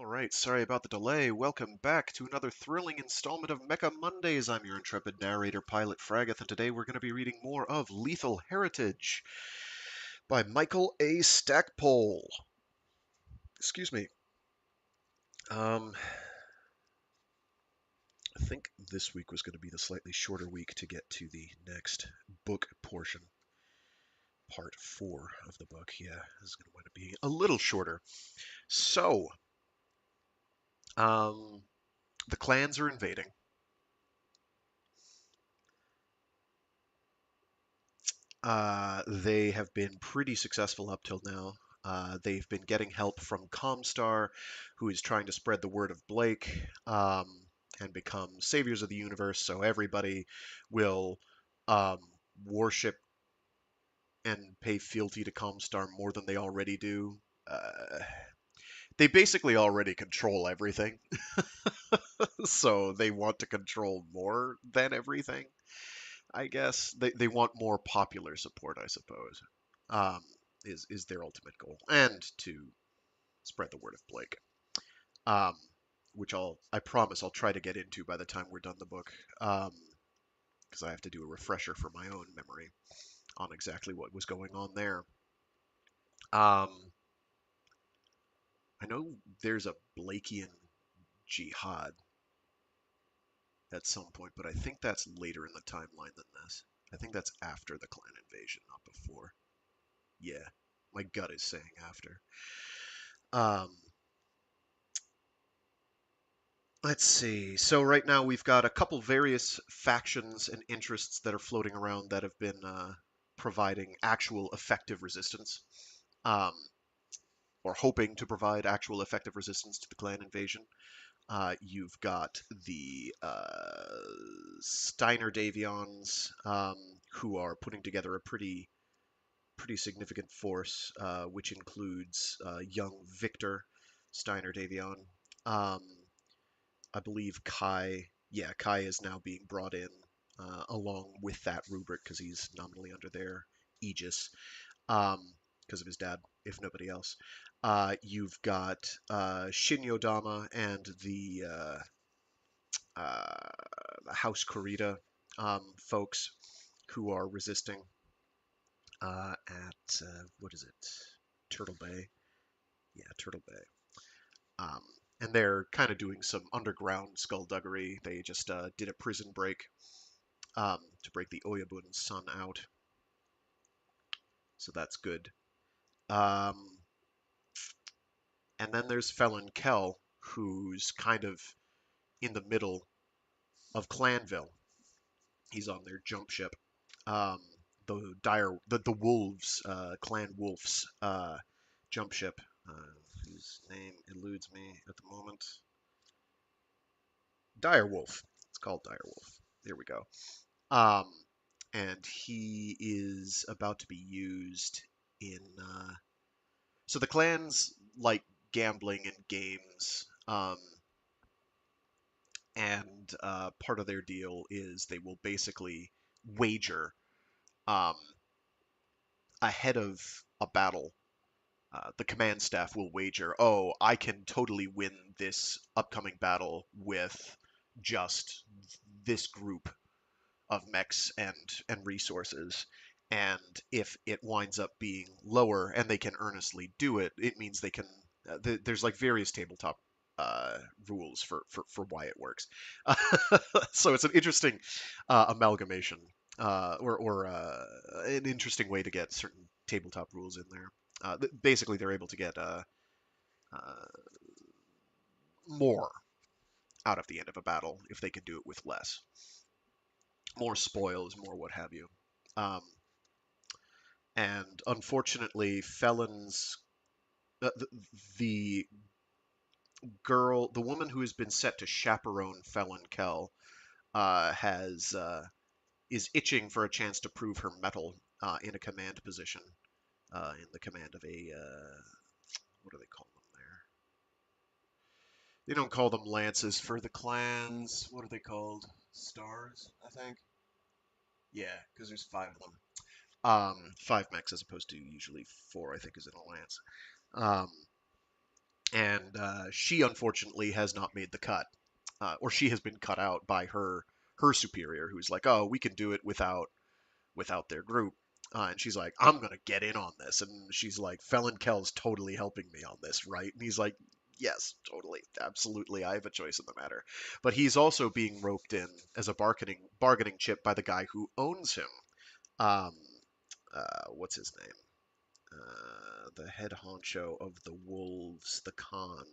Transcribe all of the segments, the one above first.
Alright, sorry about the delay. Welcome back to another thrilling installment of Mecha Mondays. I'm your intrepid narrator, Pilot Fragath, and today we're going to be reading more of Lethal Heritage by Michael A. Stackpole. Excuse me. I think this week was going to be the slightly shorter week to get to the next book portion. Part 4 of the book. Yeah, this is going to wind up being a little shorter. So, the clans are invading. They have been pretty successful up till now. They've been getting help from Comstar, who is trying to spread the word of Blake and become saviors of the universe, so everybody will um, worship and pay fealty to Comstar more than they already do. They basically already control everything, so they want to control more than everything. I guess they want more popular support, I suppose, um, is their ultimate goal, and to spread the word of Blake, um, which I promise I'll try to get into by the time we're done the book, because I have to do a refresher for my own memory on exactly what was going on there. I know there's a Blakean jihad at some point, but I think that's later in the timeline than this. I think that's after the clan invasion, not before. Yeah, my gut is saying after. Um, let's see. So right now we've got a couple various factions and interests that are floating around that have been providing actual effective resistance, um, or hoping to provide actual effective resistance to the clan invasion. You've got the Steiner Davions, who are putting together a pretty significant force, which includes young Victor Steiner Davion. Um, I believe Kai, yeah, Kai is now being brought in along with that rubric because he's nominally under their aegis because of his dad, if nobody else. You've got Shin Yodama and House Kurita folks who are resisting at what is it? Turtle Bay. Yeah, Turtle Bay. Um, and they're kind of doing some underground skullduggery. They just did a prison break to break the Oyabun sun out, so that's good. Um, and then there's Felon Kell, who's kind of in the middle of Clanville. He's on their jump ship. Um, the wolves, Clan Wolves jump ship, whose name eludes me at the moment. Direwolf. It's called Direwolf. There we go. Um, and he is about to be used in. So the clans like gambling and games, and part of their deal is they will basically wager um, ahead of a battle. The command staff will wager, oh, I can totally win this upcoming battle with just this group of mechs and resources. And if it winds up being lower and they can earnestly do it, it means they can. There's like various tabletop rules for why it works. So it's an interesting amalgamation, or an interesting way to get certain tabletop rules in there. Basically, they're able to get uh, more out of the end of a battle if they can do it with less. More spoils, more what have you. Um, and unfortunately, the the woman who has been set to chaperone Felon Kell, has is itching for a chance to prove her mettle in a command position, in the command of a what do they call them there? They don't call them lances for the clans. What are they called? Stars, I think. Yeah, because there's 5 of them. 5 mechs as opposed to usually 4, I think, is in a lance. Um, and she unfortunately has not made the cut, or she has been cut out by her superior, who's like, oh, we can do it without their group. And she's like, I'm gonna get in on this, and she's like, Felon Kell's totally helping me on this, right? And he's like, yes, totally, absolutely, I have a choice in the matter. But he's also being roped in as a bargaining chip by the guy who owns him. Um, what's his name? The head honcho of the wolves, the Khan,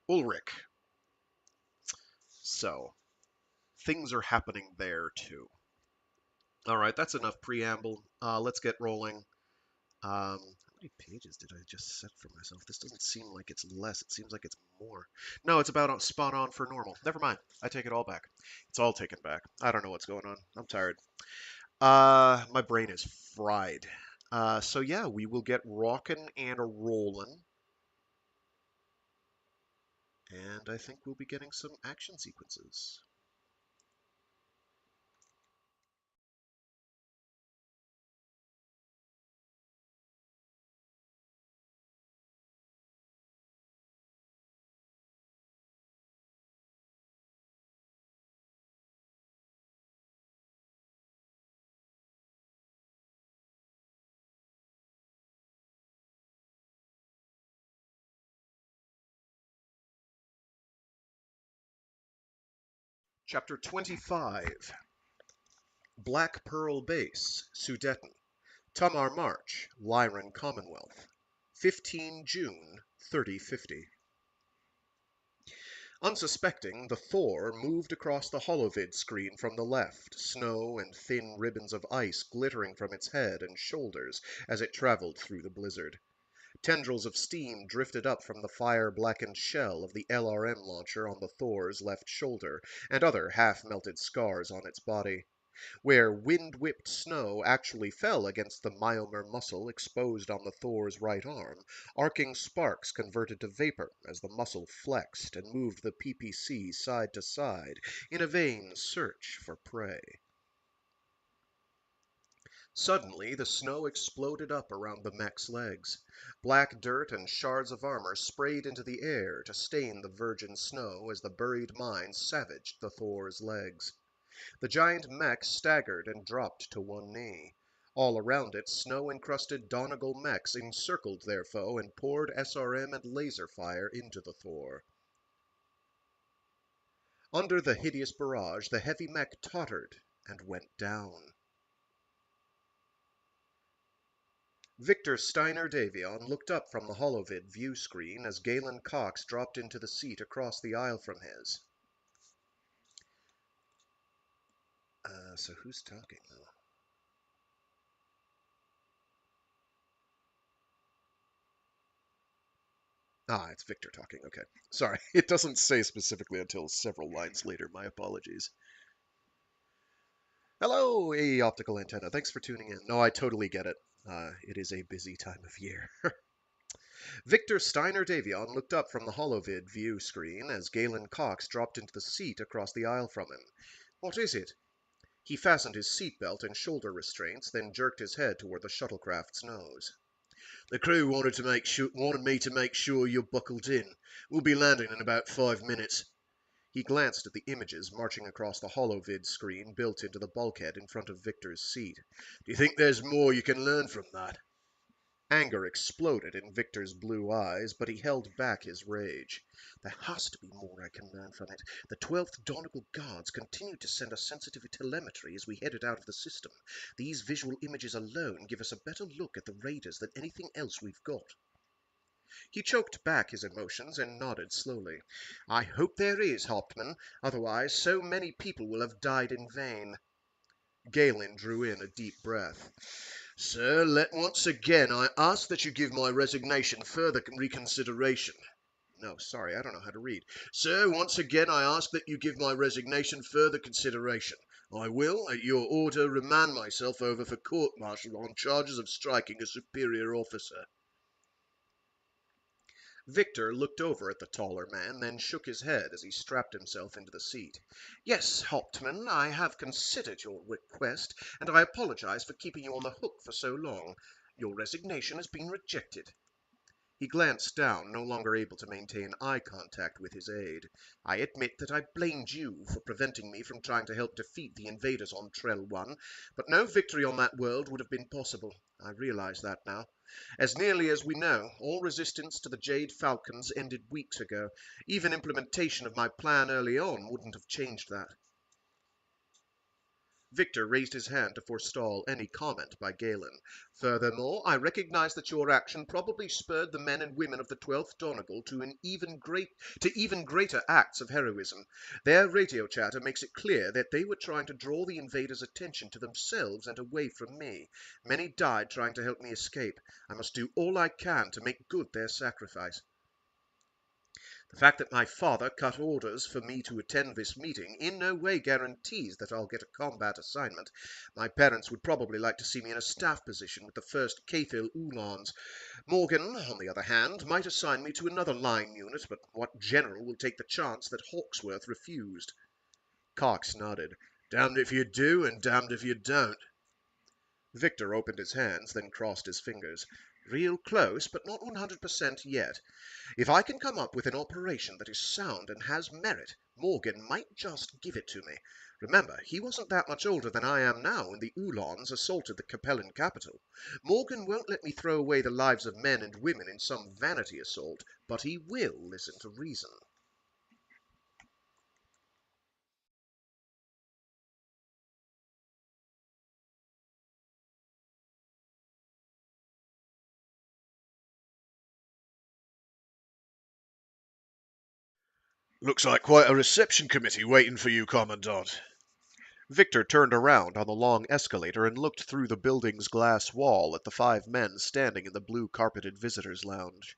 Ulrich. So things are happening there too. All right, that's enough preamble. Let's get rolling. How many pages did I just set for myself? This doesn't seem like it's less. It seems like it's more. No, it's about spot on for normal. Never mind. I take it all back. It's all taken back. I don't know what's going on. I'm tired. My brain is fried. So yeah, we will get rockin' and a rollin', and I think we'll be getting some action sequences. Chapter 25. Black Pearl Base, Sudeten. Tamar March, Lyran Commonwealth. 15 June 3050. Unsuspecting, the Thor moved across the holovid screen from the left, snow and thin ribbons of ice glittering from its head and shoulders as it traveled through the blizzard. Tendrils of steam drifted up from the fire-blackened shell of the LRM launcher on the Thor's left shoulder, and other half-melted scars on its body. Where wind-whipped snow actually fell against the myomer muscle exposed on the Thor's right arm, arcing sparks converted to vapor as the muscle flexed and moved the PPC side to side in a vain search for prey. Suddenly, the snow exploded up around the mech's legs. Black dirt and shards of armor sprayed into the air to stain the virgin snow as the buried mines savaged the Thor's legs. The giant mech staggered and dropped to one knee. All around it, snow-encrusted Donegal mechs encircled their foe and poured SRM and laser fire into the Thor. Under the hideous barrage, the heavy mech tottered and went down. Victor Steiner Davion looked up from the holovid view screen as Galen Cox dropped into the seat across the aisle from his. So who's talking, though? Ah, it's Victor talking. Okay. Sorry. It doesn't say specifically until several lines later. My apologies. Hello, A Optical Antenna. Thanks for tuning in. No, I totally get it. It is a busy time of year. Victor Steiner Davion looked up from the holovid view screen as Galen Cox dropped into the seat across the aisle from him. What is it? He fastened his seatbelt and shoulder restraints, then jerked his head toward the shuttlecraft's nose. The crew wanted me to make sure you're buckled in. We'll be landing in about 5 minutes. He glanced at the images marching across the holovid screen built into the bulkhead in front of Victor's seat. Do you think there's more you can learn from that? Anger exploded in Victor's blue eyes, but he held back his rage. There has to be more I can learn from it. The 12th Donegal Guards continued to send us sensitive telemetry as we headed out of the system. These visual images alone give us a better look at the raiders than anything else we've got. He choked back his emotions and nodded slowly. I hope there is, Hauptmann. Otherwise, so many people will have died in vain. Galen drew in a deep breath. Sir, let once again I ask that you give my resignation further reconsideration. No, sorry, I don't know how to read. Sir, once again I ask that you give my resignation further consideration. I will, at your order, remand myself over for court-martial on charges of striking a superior officer. Victor looked over at the taller man, then shook his head as he strapped himself into the seat. Yes, Hauptmann, I have considered your request, and I apologize for keeping you on the hook for so long. Your resignation has been rejected. He glanced down, no longer able to maintain eye contact with his aide. "I admit that I blamed you for preventing me from trying to help defeat the invaders on Trell 1, but no victory on that world would have been possible. I realize that now. As nearly as we know, all resistance to the Jade Falcons ended weeks ago. Even implementation of my plan early on wouldn't have changed that." Victor raised his hand to forestall any comment by Galen. "Furthermore, I recognize that your action probably spurred the men and women of the 12th Donegal to even greater acts of heroism. Their radio chatter makes it clear that they were trying to draw the invaders' attention to themselves and away from me. Many died trying to help me escape. I must do all I can to make good their sacrifice. The fact that my father cut orders for me to attend this meeting in no way guarantees that I'll get a combat assignment. My parents would probably like to see me in a staff position with the 1st Cathil Uhlans. Morgan, on the other hand, might assign me to another line unit, but what general will take the chance that Hawksworth refused?" Cox nodded. "Damned if you do, and damned if you don't." Victor opened his hands, then crossed his fingers. "Real close, but not 100% yet. If I can come up with an operation that is sound and has merit, Morgan might just give it to me. Remember, he wasn't that much older than I am now when the Uhlans assaulted the Capellan capital. Morgan won't let me throw away the lives of men and women in some vanity assault, but he will listen to reason." "Looks like quite a reception committee waiting for you, Commandant." Victor turned around on the long escalator and looked through the building's glass wall at the 5 men standing in the blue-carpeted visitors' lounge.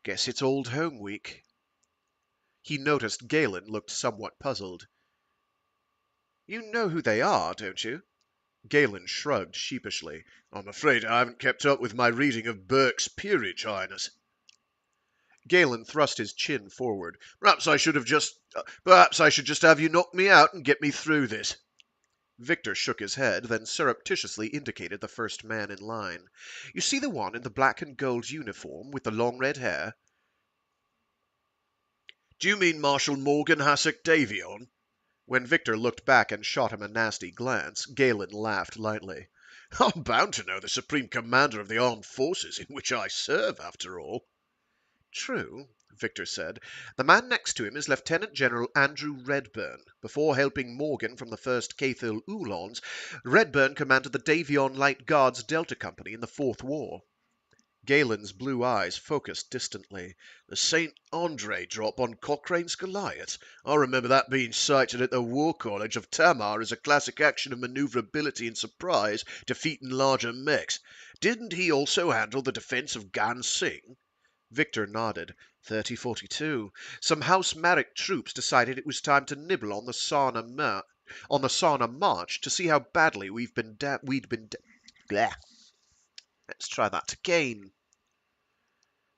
"Guess it's Old Home Week." He noticed Galen looked somewhat puzzled. "You know who they are, don't you?" Galen shrugged sheepishly. "I'm afraid I haven't kept up with my reading of Burke's Peerage, Highness." Galen thrust his chin forward. Perhaps I should just have you knock me out and get me through this." Victor shook his head, then surreptitiously indicated the first man in line. "You see the one in the black and gold uniform with the long red hair?" "Do you mean Marshal Morgan Hassock Davion?" When Victor looked back and shot him a nasty glance, Galen laughed lightly. "I'm bound to know the Supreme Commander of the Armed Forces in which I serve, after all." "True," Victor said. "The man next to him is Lieutenant General Andrew Redburn. Before helping Morgan from the 1st Cathil Uhlans, Redburn commanded the Davion Light Guards Delta Company in the Fourth War." Galen's blue eyes focused distantly. "The St. Andre drop on Cochrane's Goliath. I remember that being cited at the War College of Tamar as a classic action of maneuverability and surprise, defeating larger mechs. Didn't he also handle the defense of Gan Sing?" Victor nodded. 3042. Some House Marek troops decided it was time to nibble on the Sauna March to see how badly Bleh. Let's try that again.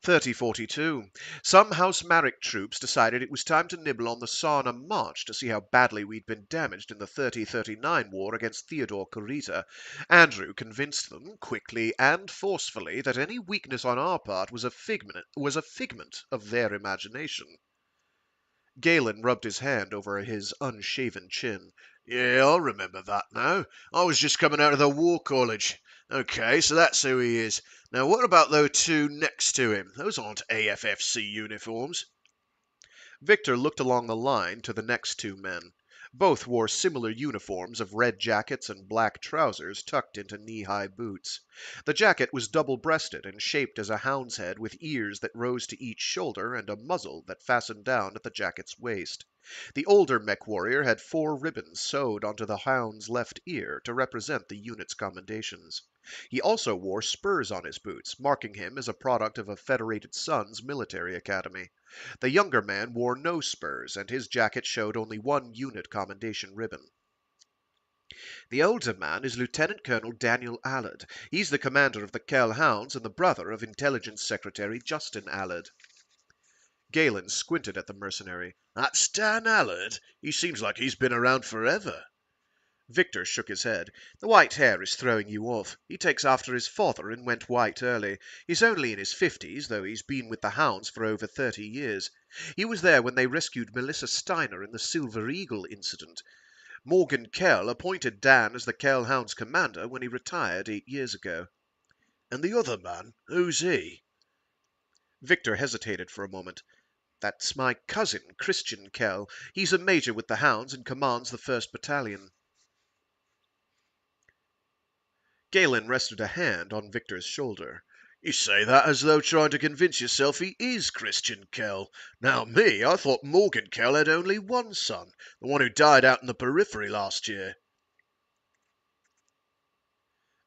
3042. Some House Marek troops decided it was time to nibble on the Sauna March to see how badly we'd been damaged in the 3039 war against Theodore Kurita. Andrew convinced them, quickly and forcefully, that any weakness on our part was a figment of their imagination. Galen rubbed his hand over his unshaven chin. "Yeah, I remember that now. I was just coming out of the War College. Okay, so that's who he is. Now, what about those two next to him? Those aren't AFFC uniforms." Victor looked along the line to the next 2 men. Both wore similar uniforms of red jackets and black trousers tucked into knee-high boots. The jacket was double-breasted and shaped as a hound's head with ears that rose to each shoulder and a muzzle that fastened down at the jacket's waist. The older mech warrior had 4 ribbons sewed onto the hound's left ear to represent the unit's commendations. He also wore spurs on his boots, marking him as a product of a Federated Sons military academy. The younger man wore no spurs, and his jacket showed only 1 unit commendation ribbon. The older man is Lieutenant Colonel Daniel Allard. He's the commander of the Kell Hounds and the brother of Intelligence Secretary Justin Allard. Galen squinted at the mercenary. "That's Dan Allard? He seems like he's been around forever." Victor shook his head. The white hair is throwing you off. He takes after his father and went white early. He's only in his 50s, though he's been with the hounds for over 30 years. He was there when they rescued Melissa Steiner in the Silver Eagle incident. Morgan Kell appointed Dan as the Kell Hounds commander when he retired 8 years ago. And the other man, who's he? Victor hesitated for a moment. That's my cousin, Christian Kell. He's a major with the hounds and commands the 1st Battalion. Galen rested a hand on Victor's shoulder. You say that as though trying to convince yourself he is Christian Kell. Now me, I thought Morgan Kell had only one son, the one who died out in the periphery last year.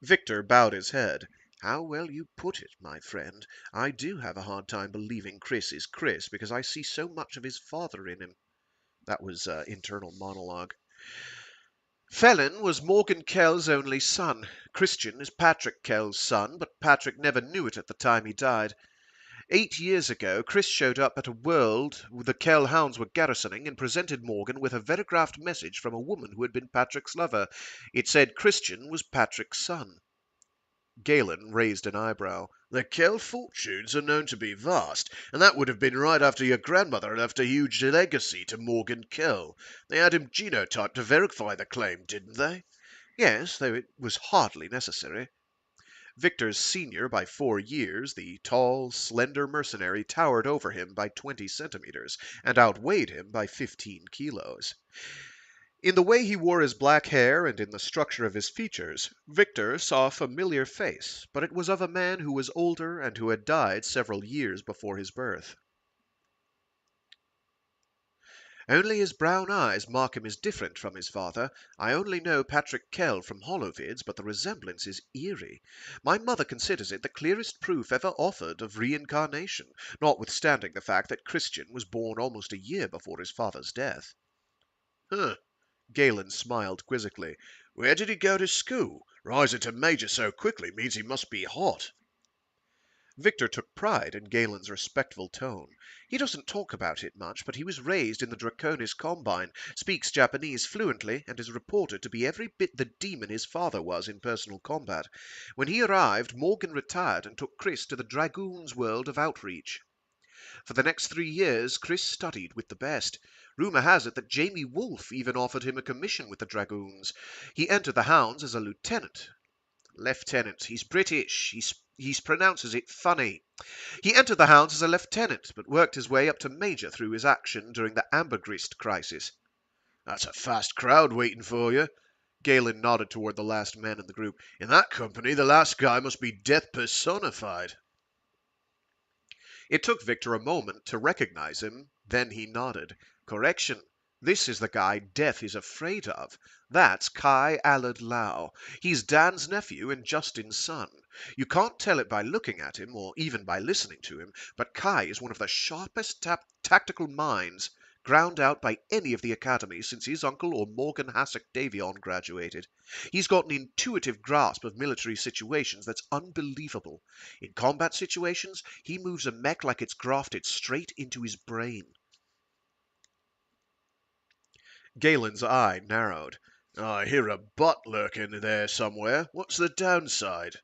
Victor bowed his head. How well you put it, my friend. I do have a hard time believing Chris is Chris because I see so much of his father in him. That was internal monologue. Felon was Morgan Kell's only son. Christian is Patrick Kell's son, but Patrick never knew it at the time he died. 8 years ago, Chris showed up at a world the Kell hounds were garrisoning and presented Morgan with a vertigraphed message from a woman who had been Patrick's lover. It said Christian was Patrick's son. Galen raised an eyebrow. The Kell fortunes are known to be vast, and that would have been right after your grandmother left a huge legacy to Morgan Kell. They had him genotyped to verify the claim, didn't they? Yes, though it was hardly necessary. Victor's senior by 4 years, the tall, slender mercenary towered over him by 20 centimeters and outweighed him by 15 kilos. In the way he wore his black hair and in the structure of his features, Victor saw a familiar face, but it was of a man who was older and who had died several years before his birth. Only his brown eyes mark him as different from his father. I only know Patrick Kell from holovids, but the resemblance is eerie. My mother considers it the clearest proof ever offered of reincarnation, notwithstanding the fact that Christian was born almost a year before his father's death. Huh. Galen smiled quizzically. Where did he go to school? Rising to major so quickly means he must be hot. Victor took pride in Galen's respectful tone. He doesn't talk about it much, but he was raised in the Draconis Combine, speaks Japanese fluently, and is reported to be every bit the demon his father was in personal combat. When he arrived, Morgan retired and took Chris to the Dragoons' world of outreach. For the next 3 years, Chris studied with the best. Rumor has it that Jamie Wolfe even offered him a commission with the Dragoons. He entered the Hounds as a lieutenant. Lieutenant. He's British. He pronounces it funny. He entered the Hounds as a lieutenant, but worked his way up to major through his action during the Ambergrist crisis. That's a fast crowd waiting for you. Galen nodded toward the last man in the group. In that company, the last guy must be death personified. It took Victor a moment to recognize him, then he nodded. Correction. This is the guy Death is afraid of. That's Kai Alad Lau. He's Dan's nephew and Justin's son. You can't tell it by looking at him, or even by listening to him, but Kai is one of the sharpest tactical minds ground out by any of the academies since his uncle or Morgan Hassock Davion graduated. He's got an intuitive grasp of military situations that's unbelievable. In combat situations, he moves a mech like it's grafted straight into his brain. Galen's eye narrowed. I hear a butt lurking there somewhere. What's the downside?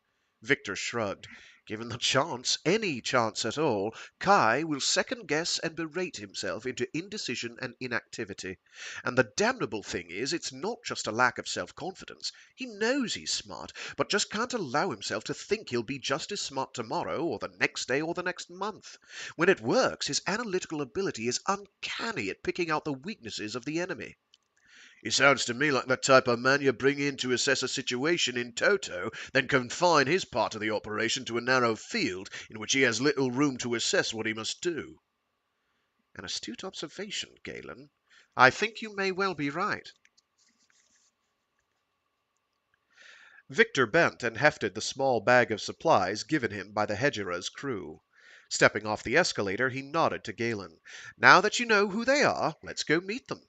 Victor shrugged. Given the chance, any chance at all, Kai will second-guess and berate himself into indecision and inactivity. And the damnable thing is, it's not just a lack of self-confidence. He knows he's smart, but just can't allow himself to think he'll be just as smart tomorrow, or the next day, or the next month. When it works, his analytical ability is uncanny at picking out the weaknesses of the enemy. He sounds to me like the type of man you bring in to assess a situation in toto, then confine his part of the operation to a narrow field in which he has little room to assess what he must do. An astute observation, Galen. I think you may well be right. Victor bent and hefted the small bag of supplies given him by the Hegera's crew. Stepping off the escalator, he nodded to Galen. Now that you know who they are, let's go meet them.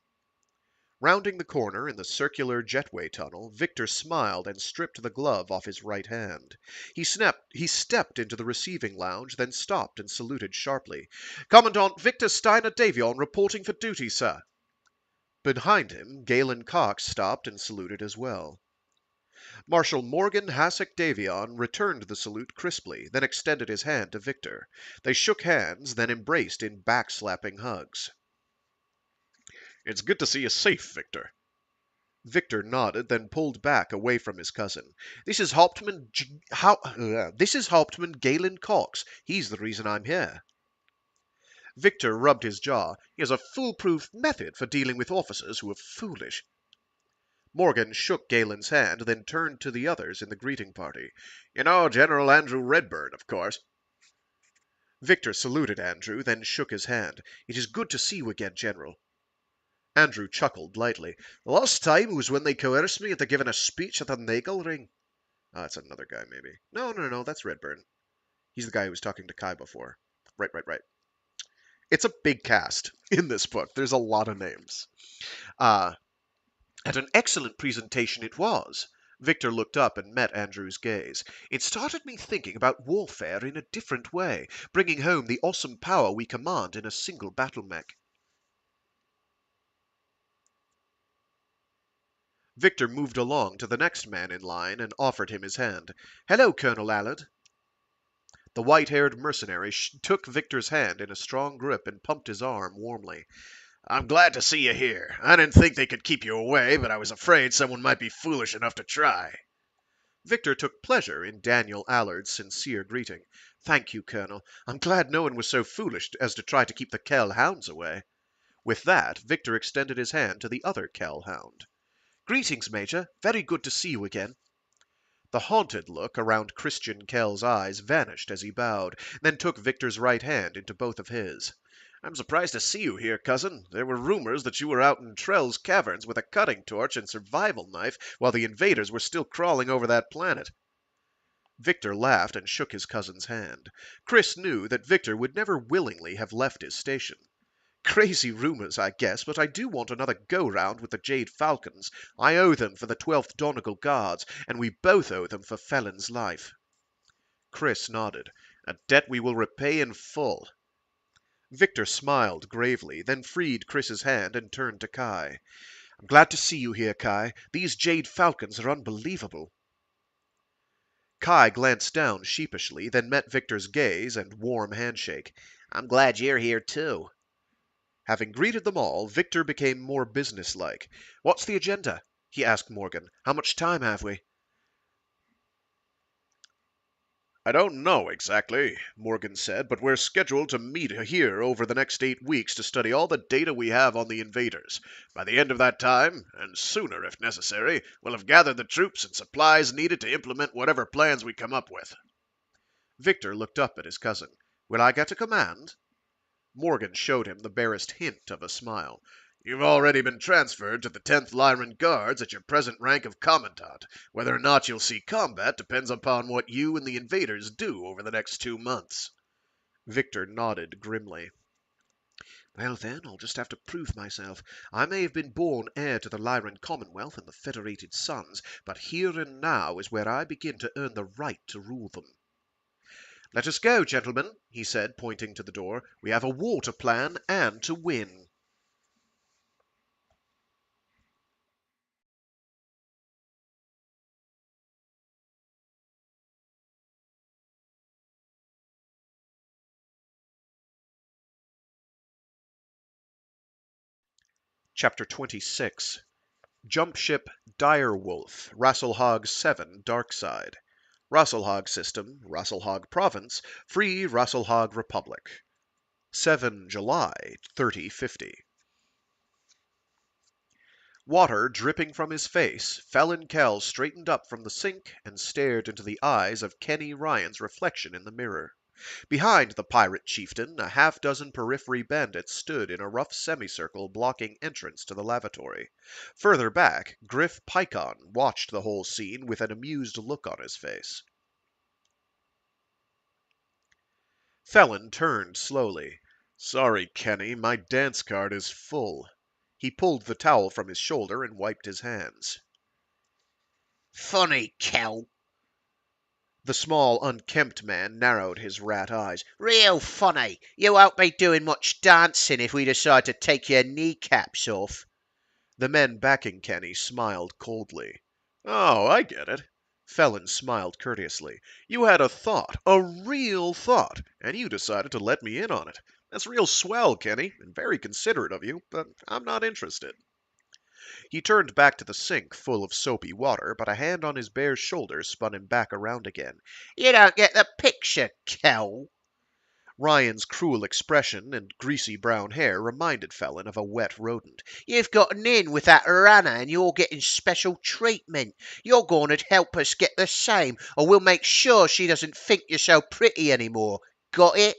Rounding the corner in the circular jetway tunnel, Victor smiled and stripped the glove off his right hand. He stepped into the receiving lounge, then stopped and saluted sharply. Commandant Victor Steiner Davion reporting for duty, sir. Behind him, Galen Cox stopped and saluted as well. Marshal Morgan Hasek Davion returned the salute crisply, then extended his hand to Victor. They shook hands, then embraced in back-slapping hugs. It's good to see you safe, Victor. Victor nodded, then pulled back away from his cousin. This is Hauptmann Galen Cox. He's the reason I'm here. Victor rubbed his jaw. He has a foolproof method for dealing with officers who are foolish. Morgan shook Galen's hand, then turned to the others in the greeting party. You know General Andrew Redburn, of course. Victor saluted Andrew, then shook his hand. It is good to see you again, General. Andrew chuckled lightly. The last time was when they coerced me into giving a speech at the Nagelring. Oh, that's another guy, maybe. No, that's Redburn. He's the guy who was talking to Kai before. Right. It's a big cast in this book. There's a lot of names. And an excellent presentation it was. Victor looked up and met Andrew's gaze. It started me thinking about warfare in a different way, bringing home the awesome power we command in a single battle mech. Victor moved along to the next man in line and offered him his hand. Hello, Colonel Allard. The white-haired mercenary took Victor's hand in a strong grip and pumped his arm warmly. I'm glad to see you here. I didn't think they could keep you away, but I was afraid someone might be foolish enough to try. Victor took pleasure in Daniel Allard's sincere greeting. Thank you, Colonel. I'm glad no one was so foolish as to try to keep the Kell hounds away. With that, Victor extended his hand to the other Kell hound. Greetings, Major. Very good to see you again. The haunted look around Christian Kell's eyes vanished as he bowed, then took Victor's right hand into both of his. I'm surprised to see you here, cousin. There were rumors that you were out in Trell's caverns with a cutting torch and survival knife while the invaders were still crawling over that planet. Victor laughed and shook his cousin's hand. Chris knew that Victor would never willingly have left his station. Crazy rumors, I guess, but I do want another go-round with the Jade Falcons. I owe them for the 12th Donegal Guards, and we both owe them for Felon's life. Chris nodded. A debt we will repay in full. Victor smiled gravely, then freed Chris's hand and turned to Kai. I'm glad to see you here, Kai. These Jade Falcons are unbelievable. Kai glanced down sheepishly, then met Victor's gaze and warm handshake. I'm glad you're here, too. Having greeted them all, Victor became more businesslike. What's the agenda? He asked Morgan. How much time have we? I don't know exactly, Morgan said, but we're scheduled to meet here over the next 8 weeks to study all the data we have on the invaders. By the end of that time, and sooner if necessary, we'll have gathered the troops and supplies needed to implement whatever plans we come up with. Victor looked up at his cousin. Will I get a command? Morgan showed him the barest hint of a smile. You've already been transferred to the 10th Lyran Guards at your present rank of Commandant. Whether or not you'll see combat depends upon what you and the invaders do over the next 2 months. Victor nodded grimly. Well then, I'll just have to prove myself. I may have been born heir to the Lyran Commonwealth and the Federated Suns, but here and now is where I begin to earn the right to rule them. Let us go, gentlemen, he said, pointing to the door. We have a war to plan and to win. Chapter 26 Jump Ship Direwolf, Rasselhog 7, Darkside. Rasselhog System, Rasselhog Province, Free Rasselhog Republic. 7 July 3050. Water dripping from his face, Felon Kell straightened up from the sink and stared into the eyes of Kenny Ryan's reflection in the mirror. Behind the pirate chieftain, a half-dozen periphery bandits stood in a rough semicircle blocking entrance to the lavatory. Further back, Griff Pycon watched the whole scene with an amused look on his face. Felon turned slowly. Sorry, Kenny, my dance card is full. He pulled the towel from his shoulder and wiped his hands. Funny, Kell. The small, unkempt man narrowed his rat eyes. Real funny. You won't be doing much dancing if we decide to take your kneecaps off. The men backing Kenny smiled coldly. Oh, I get it. Felon smiled courteously. You had a thought, a real thought, and you decided to let me in on it. That's real swell, Kenny, and very considerate of you, but I'm not interested. He turned back to the sink full of soapy water, but a hand on his bare shoulder spun him back around again. You don't get the picture, Kel. Ryan's cruel expression and greasy brown hair reminded Felon of a wet rodent. You've gotten in with that runner and you're getting special treatment. You're going to help us get the same, or we'll make sure she doesn't think you're so pretty anymore. Got it?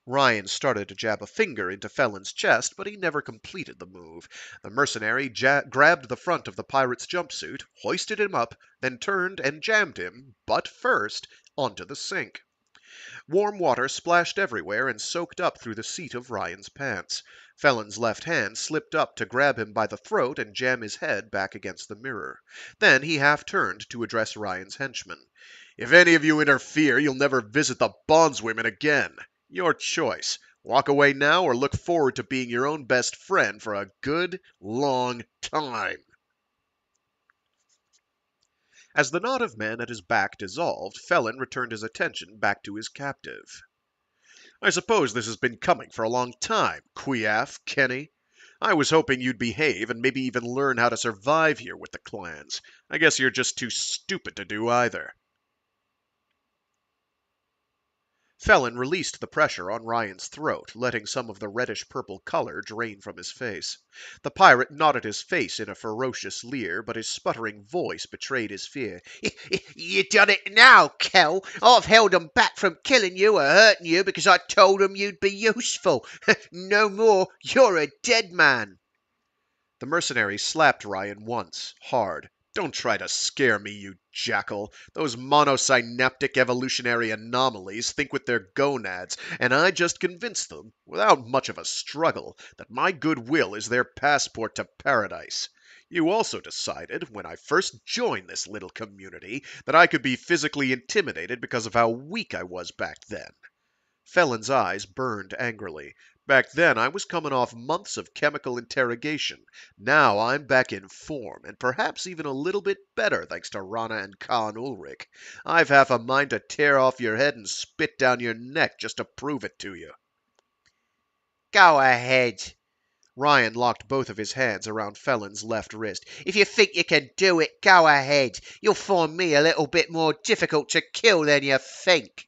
Ryan started to jab a finger into Felon's chest, but he never completed the move. The mercenary grabbed the front of the pirate's jumpsuit, hoisted him up, then turned and jammed him, butt first, onto the sink. Warm water splashed everywhere and soaked up through the seat of Ryan's pants. Felon's left hand slipped up to grab him by the throat and jam his head back against the mirror. Then he half turned to address Ryan's henchman. If any of you interfere, you'll never visit the bondswomen again. Your choice. Walk away now or look forward to being your own best friend for a good, long time. As the knot of men at his back dissolved, Felon returned his attention back to his captive. I suppose this has been coming for a long time, Quiaf, Kenny. I was hoping you'd behave and maybe even learn how to survive here with the clans. I guess you're just too stupid to do either. Felon released the pressure on Ryan's throat, letting some of the reddish-purple color drain from his face. The pirate nodded his face in a ferocious leer, but his sputtering voice betrayed his fear. You done it now, Kel. I've held 'em back from killing you or hurting you because I told 'em you'd be useful. No more. You're a dead man. The mercenary slapped Ryan once, hard. Don't try to scare me, you jackal. Those monosynaptic evolutionary anomalies think with their gonads, and I just convinced them, without much of a struggle, that my goodwill is their passport to paradise. You also decided, when I first joined this little community, that I could be physically intimidated because of how weak I was back then. Felon's eyes burned angrily. Back then, I was coming off months of chemical interrogation. Now I'm back in form, and perhaps even a little bit better thanks to Rana and Khan Ulrich. I've half a mind to tear off your head and spit down your neck just to prove it to you. Go ahead. Ryan locked both of his hands around Felon's left wrist. If you think you can do it, go ahead. You'll find me a little bit more difficult to kill than you think.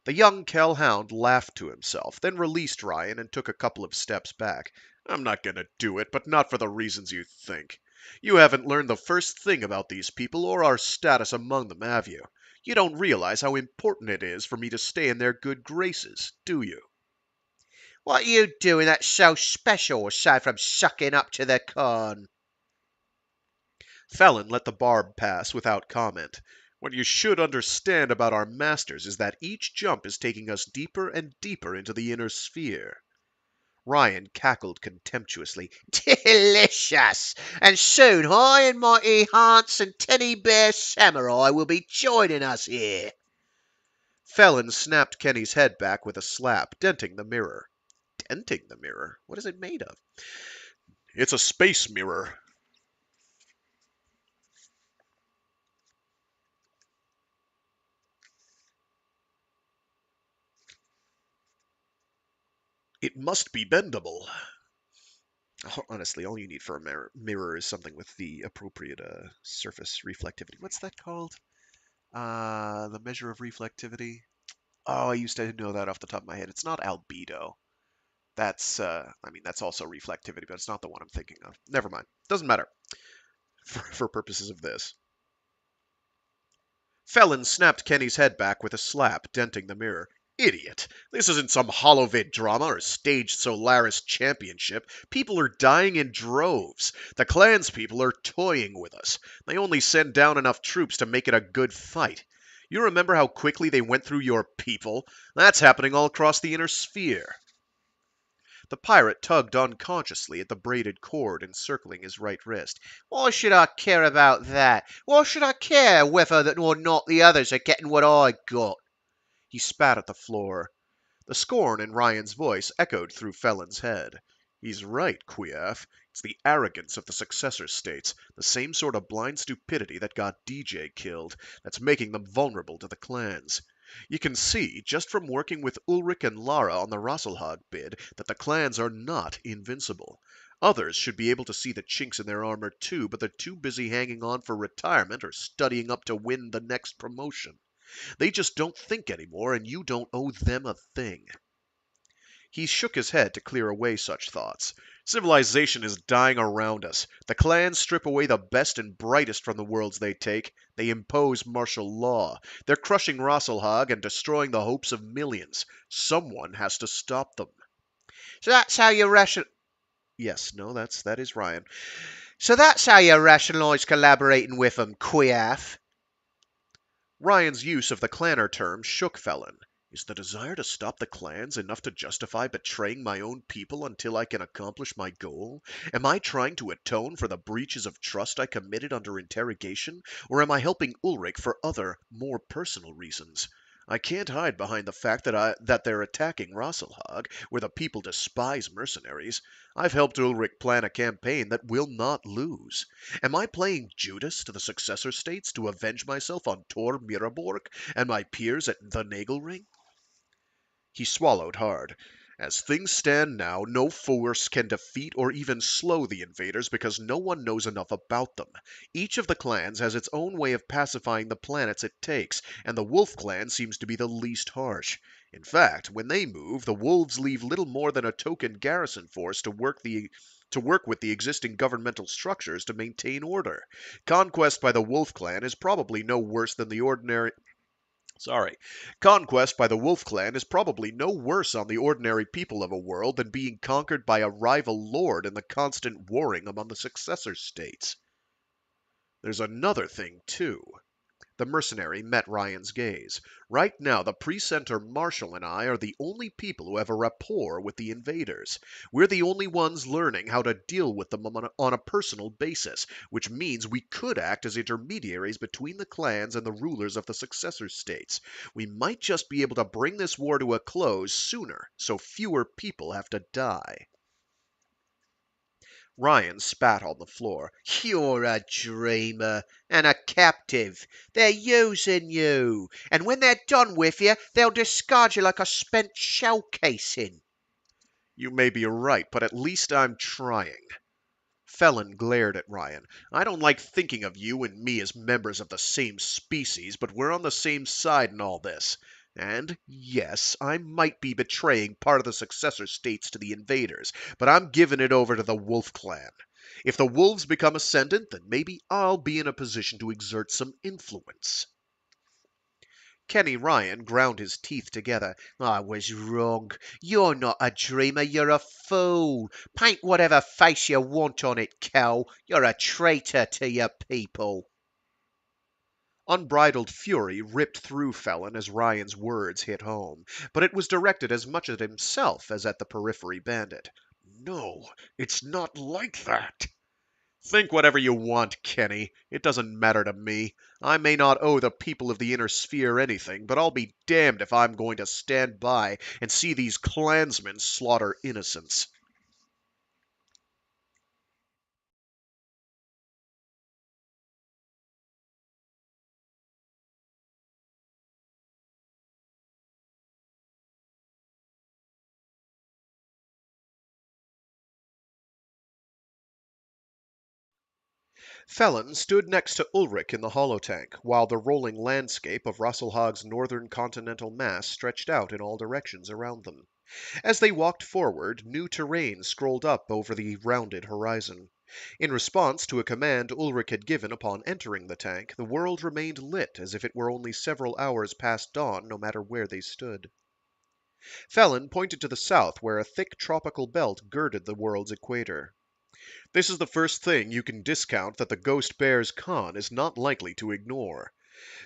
The young Kell hound laughed to himself, then released Ryan and took a couple of steps back. I'm not going to do it, but not for the reasons you think. You haven't learned the first thing about these people or our status among them, have you? You don't realize how important it is for me to stay in their good graces, do you? What are you doing that's so special aside from sucking up to the Khan? Felon let the barb pass without comment. What you should understand about our masters is that each jump is taking us deeper and deeper into the inner sphere. Ryan cackled contemptuously. Delicious! And soon high and mighty Hans and Teddy Bear Samurai will be joining us here. Felon snapped Kenny's head back with a slap, denting the mirror. Denting the mirror? What is it made of? It's a space mirror. It must be bendable. Honestly, all you need for a mirror is something with the appropriate surface reflectivity. What's that called? The measure of reflectivity. Oh, I used to know that off the top of my head. It's not albedo. That's, that's also reflectivity, but it's not the one I'm thinking of. Never mind. Doesn't matter for purposes of this. Felon snapped Kenny's head back with a slap, denting the mirror. Idiot! This isn't some holovid drama or staged Solaris championship. People are dying in droves. The clans people are toying with us. They only send down enough troops to make it a good fight. You remember how quickly they went through your people? That's happening all across the inner sphere. The pirate tugged unconsciously at the braided cord encircling his right wrist. Why should I care about that? Why should I care whether or not the others are getting what I got? He spat at the floor. The scorn in Ryan's voice echoed through Felon's head. He's right, Quiaf. It's the arrogance of the successor states, the same sort of blind stupidity that got DJ killed, that's making them vulnerable to the clans. You can see, just from working with Ulrich and Lara on the Rasselhag bid, that the clans are not invincible. Others should be able to see the chinks in their armor too, but they're too busy hanging on for retirement or studying up to win the next promotion. They just don't think anymore, and you don't owe them a thing. He shook his head to clear away such thoughts. Civilization is dying around us. The clans strip away the best and brightest from the worlds they take. They impose martial law. They're crushing Rasselhag and destroying the hopes of millions. Someone has to stop them. So that's how you ration. Yes, no, that is Ryan. So that's how you rationalise collaborating with them, Quiaf. Ryan's use of the clanner term shook Felon. Is the desire to stop the clans enough to justify betraying my own people until I can accomplish my goal? Am I trying to atone for the breaches of trust I committed under interrogation, or am I helping Ulrich for other, more personal reasons? I can't hide behind the fact that they're attacking Rasselhag, where the people despise mercenaries. I've helped Ulrich plan a campaign that will not lose. Am I playing Judas to the successor states to avenge myself on Tor Miraborg and my peers at the Nagelring? He swallowed hard. As things stand now, no force can defeat or even slow the invaders because no one knows enough about them. Each of the clans has its own way of pacifying the planets it takes, and the Wolf clan seems to be the least harsh. In fact, when they move, the Wolves leave little more than a token garrison force to work with the existing governmental structures to maintain order. Conquest by the Wolf clan is probably no worse than the ordinary Sorry. Conquest by the Wolf Clan is probably no worse on the ordinary people of a world than being conquered by a rival lord in the constant warring among the successor states. There's another thing, too. The mercenary met Ryan's gaze. Right now, the Precentor Marshal and I are the only people who have a rapport with the invaders. We're the only ones learning how to deal with them on a personal basis, which means we could act as intermediaries between the clans and the rulers of the successor states. We might just be able to bring this war to a close sooner, so fewer people have to die. Ryan spat on the floor. You're a dreamer and a captive. They're using you, and when they're done with you, they'll discard you like a spent shell casing. You may be right, but at least I'm trying. Felon glared at Ryan. I don't like thinking of you and me as members of the same species, but we're on the same side in all this. And, yes, I might be betraying part of the successor states to the invaders, but I'm giving it over to the Wolf clan. If the wolves become ascendant, then maybe I'll be in a position to exert some influence. Kenny Ryan ground his teeth together. I was wrong. You're not a dreamer, you're a fool. Paint whatever face you want on it, Cal. You're a traitor to your people. Unbridled fury ripped through Felon as Ryan's words hit home, but it was directed as much at himself as at the periphery bandit. No, it's not like that. Think whatever you want, Kenny. It doesn't matter to me. I may not owe the people of the inner sphere anything, but I'll be damned if I'm going to stand by and see these clansmen slaughter innocents. Felon stood next to Ulrich in the holotank, while the rolling landscape of Rasselhag's northern continental mass stretched out in all directions around them. As they walked forward, new terrain scrolled up over the rounded horizon. In response to a command Ulrich had given upon entering the tank, the world remained lit as if it were only several hours past dawn no matter where they stood. Felon pointed to the south where a thick tropical belt girded the world's equator. This is the first thing you can discount that the Ghost Bear's Khan is not likely to ignore.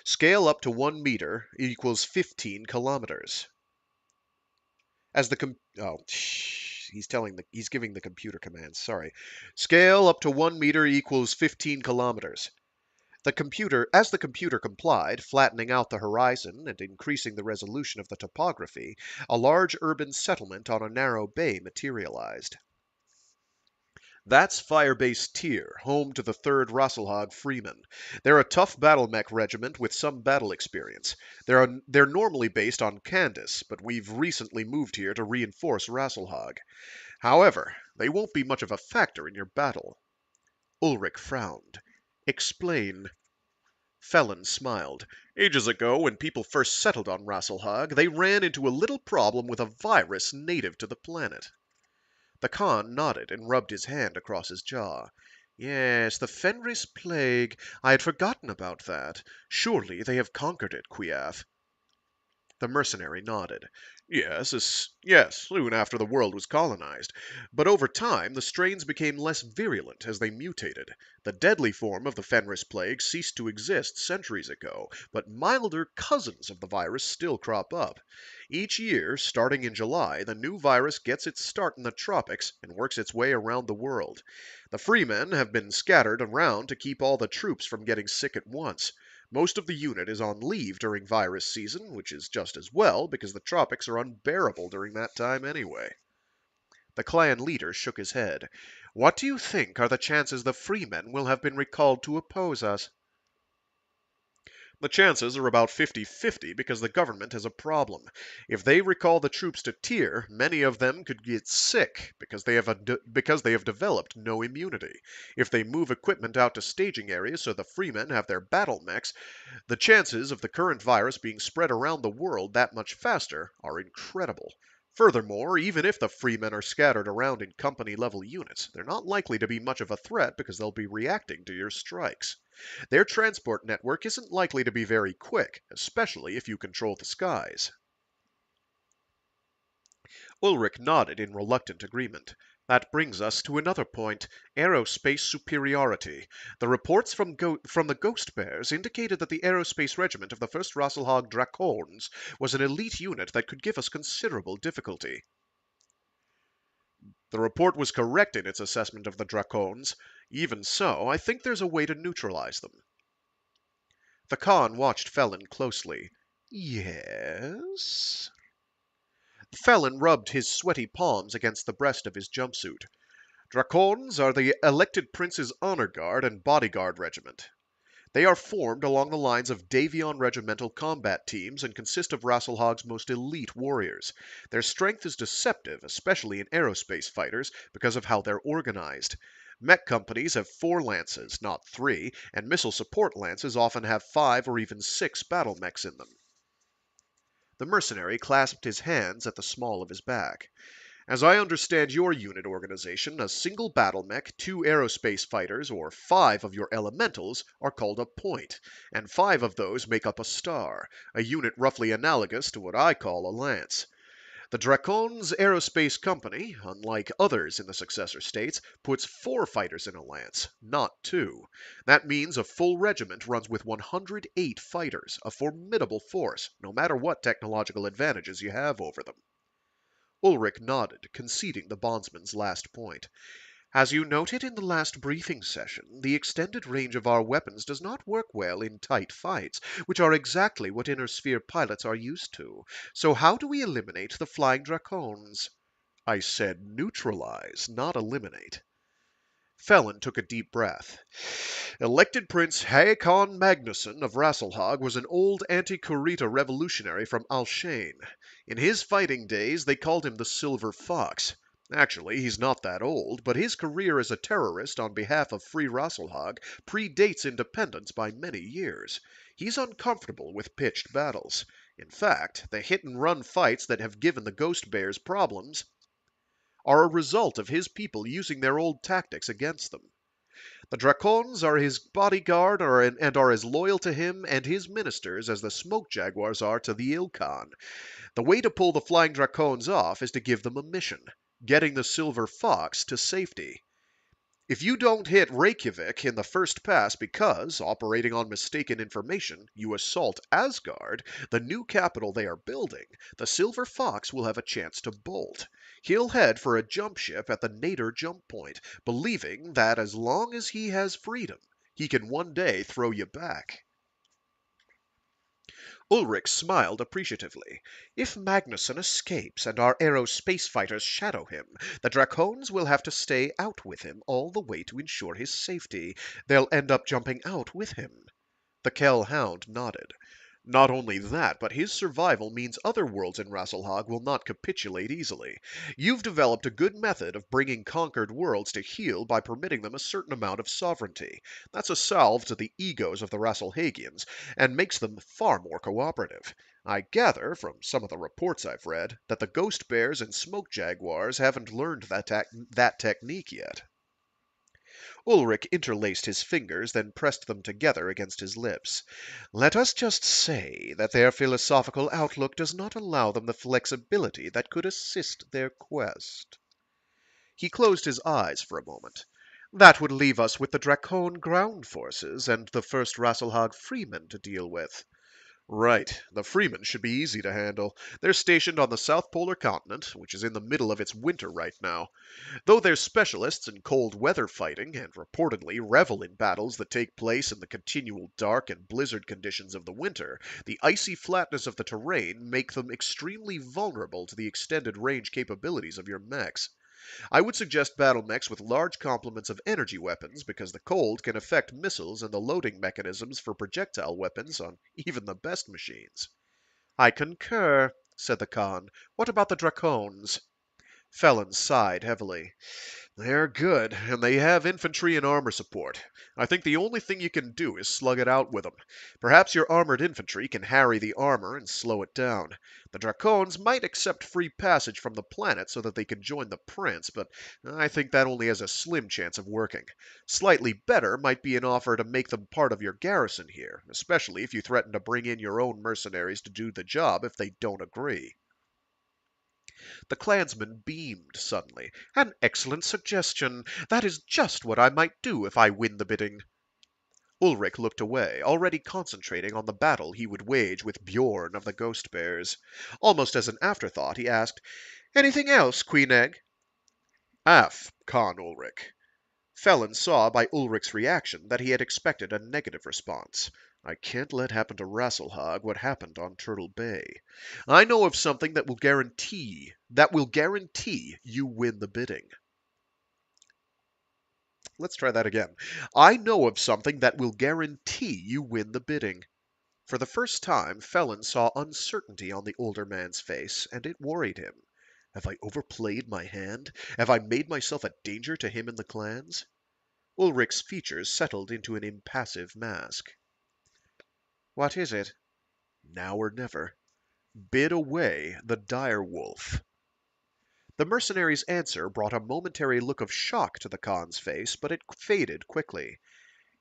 Scale up to 1 meter equals 15 kilometers. As the he's giving the computer commands. Sorry. Scale up to 1 meter equals 15 kilometers. As the computer complied, flattening out the horizon and increasing the resolution of the topography, a large urban settlement on a narrow bay materialized. That's Firebase Tier, home to the 3rd Rasselhag Freemen. They're a tough battle mech regiment with some battle experience. They're normally based on Candace, but we've recently moved here to reinforce Rasselhag. However, they won't be much of a factor in your battle. Ulrich frowned. Explain. Felon smiled. Ages ago, when people first settled on Rasselhag, they ran into a little problem with a virus native to the planet. The Khan nodded and rubbed his hand across his jaw. Yes, the Fenris plague. I had forgotten about that. Surely they have conquered it, Quiath. The mercenary nodded. Yes, soon after the world was colonized. But over time, the strains became less virulent as they mutated. The deadly form of the Fenris plague ceased to exist centuries ago, but milder cousins of the virus still crop up. Each year, starting in July, the new virus gets its start in the tropics and works its way around the world. The Freemen have been scattered around to keep all the troops from getting sick at once. Most of the unit is on leave during virus season, which is just as well because the tropics are unbearable during that time anyway. The clan leader shook his head. What do you think are the chances the Freemen will have been recalled to oppose us? The chances are about 50-50 because the government has a problem. If they recall the troops to Tyr, many of them could get sick because they have developed no immunity. If they move equipment out to staging areas so the Freemen have their battle mechs, the chances of the current virus being spread around the world that much faster are incredible. Furthermore, even if the Freemen are scattered around in company-level units, they're not likely to be much of a threat because they'll be reacting to your strikes. Their transport network isn't likely to be very quick, especially if you control the skies. Ulrich nodded in reluctant agreement. That brings us to another point, aerospace superiority. The reports from the Ghost Bears indicated that the aerospace regiment of the 1st Rasselhag Dracones was an elite unit that could give us considerable difficulty. The report was correct in its assessment of the Dracones. Even so, I think there's a way to neutralize them. The Khan watched Felon closely. Yes? Felon rubbed his sweaty palms against the breast of his jumpsuit. Dracones are the elected prince's honor guard and bodyguard regiment. They are formed along the lines of Davion regimental combat teams and consist of Rasselhag's most elite warriors. Their strength is deceptive, especially in aerospace fighters, because of how they're organized. Mech companies have 4 lances, not 3, and missile support lances often have 5 or even 6 battle mechs in them. The mercenary clasped his hands at the small of his back. As I understand your unit organization, a single battle mech, 2 aerospace fighters, or 5 of your elementals are called a point, and 5 of those make up a star, a unit roughly analogous to what I call a lance. The Dracones Aerospace Company, unlike others in the successor states, puts 4 fighters in a lance, not 2. That means a full regiment runs with 108 fighters, a formidable force, no matter what technological advantages you have over them. Ulrich nodded, conceding the bondsman's last point. As you noted in the last briefing session, the extended range of our weapons does not work well in tight fights, which are exactly what inner sphere pilots are used to. So how do we eliminate the flying dracones? I said neutralize, not eliminate. Felon took a deep breath. Elected Prince Haakon Magnusson of Rasselhag was an old anti-Kurita revolutionary from Alshane. In his fighting days, they called him the Silver Fox. Actually, he's not that old, but his career as a terrorist on behalf of Free Rasselhag predates independence by many years. He's uncomfortable with pitched battles. In fact, the hit-and-run fights that have given the Ghost Bears problems are a result of his people using their old tactics against them. The Dracones are his bodyguard and are as loyal to him and his ministers as the Smoke Jaguars are to the Ilkhan. The way to pull the Flying Dracones off is to give them a mission, getting the Silver Fox to safety. If you don't hit Reykjavik in the first pass because, operating on mistaken information, you assault Asgard, the new capital they are building, the Silver Fox will have a chance to bolt. He'll head for a jump ship at the Nader jump point, believing that as long as he has freedom, he can one day throw you back. Ulrich smiled appreciatively. If Magnusson escapes and our aerospace fighters shadow him, the Dracones will have to stay out with him all the way to ensure his safety. They'll end up jumping out with him. The Kell Hound nodded. Not only that, but his survival means other worlds in Rasselhag will not capitulate easily. You've developed a good method of bringing conquered worlds to heel by permitting them a certain amount of sovereignty. That's a salve to the egos of the Rasselhagians, and makes them far more cooperative. I gather, from some of the reports I've read, that the Ghost Bears and Smoke Jaguars haven't learned that technique yet. Ulrich interlaced his fingers, then pressed them together against his lips. Let us just say that their philosophical outlook does not allow them the flexibility that could assist their quest. He closed his eyes for a moment. That would leave us with the Dracone ground forces and the first Rasselhag freemen to deal with. Right. The Freemen should be easy to handle. They're stationed on the South Polar Continent, which is in the middle of its winter right now. Though they're specialists in cold weather fighting, and reportedly revel in battles that take place in the continual dark and blizzard conditions of the winter, the icy flatness of the terrain make them extremely vulnerable to the extended range capabilities of your mechs. I would suggest battle mechs with large complements of energy weapons because the cold can affect missiles and the loading mechanisms for projectile weapons on even the best machines. I concur, said the Khan. What about the Dracones? Felon sighed heavily. They're good, and they have infantry and armor support. I think the only thing you can do is slug it out with them. Perhaps your armored infantry can harry the armor and slow it down. The Dracones might accept free passage from the planet so that they can join the Prince, but I think that only has a slim chance of working. Slightly better might be an offer to make them part of your garrison here, especially if you threaten to bring in your own mercenaries to do the job if they don't agree. The clansman beamed suddenly. An excellent suggestion. That is just what I might do if I win the bidding. Ulrich looked away, already concentrating on the battle he would wage with Bjorn of the Ghost Bears. Almost as an afterthought, he asked, Anything else, Queen Egg? Af, Khan Ulrich. Felon saw by Ulrich's reaction that he had expected a negative response. I can't let happen to Rasselhag what happened on Turtle Bay. I know of something that will guarantee you win the bidding. Let's try that again. I know of something that will guarantee you win the bidding. For the first time, Felon saw uncertainty on the older man's face, and it worried him. Have I overplayed my hand? Have I made myself a danger to him and the clans? Ulrich's features settled into an impassive mask. What is it? Now or never. Bid away the dire wolf. The mercenary's answer brought a momentary look of shock to the Khan's face, but it faded quickly.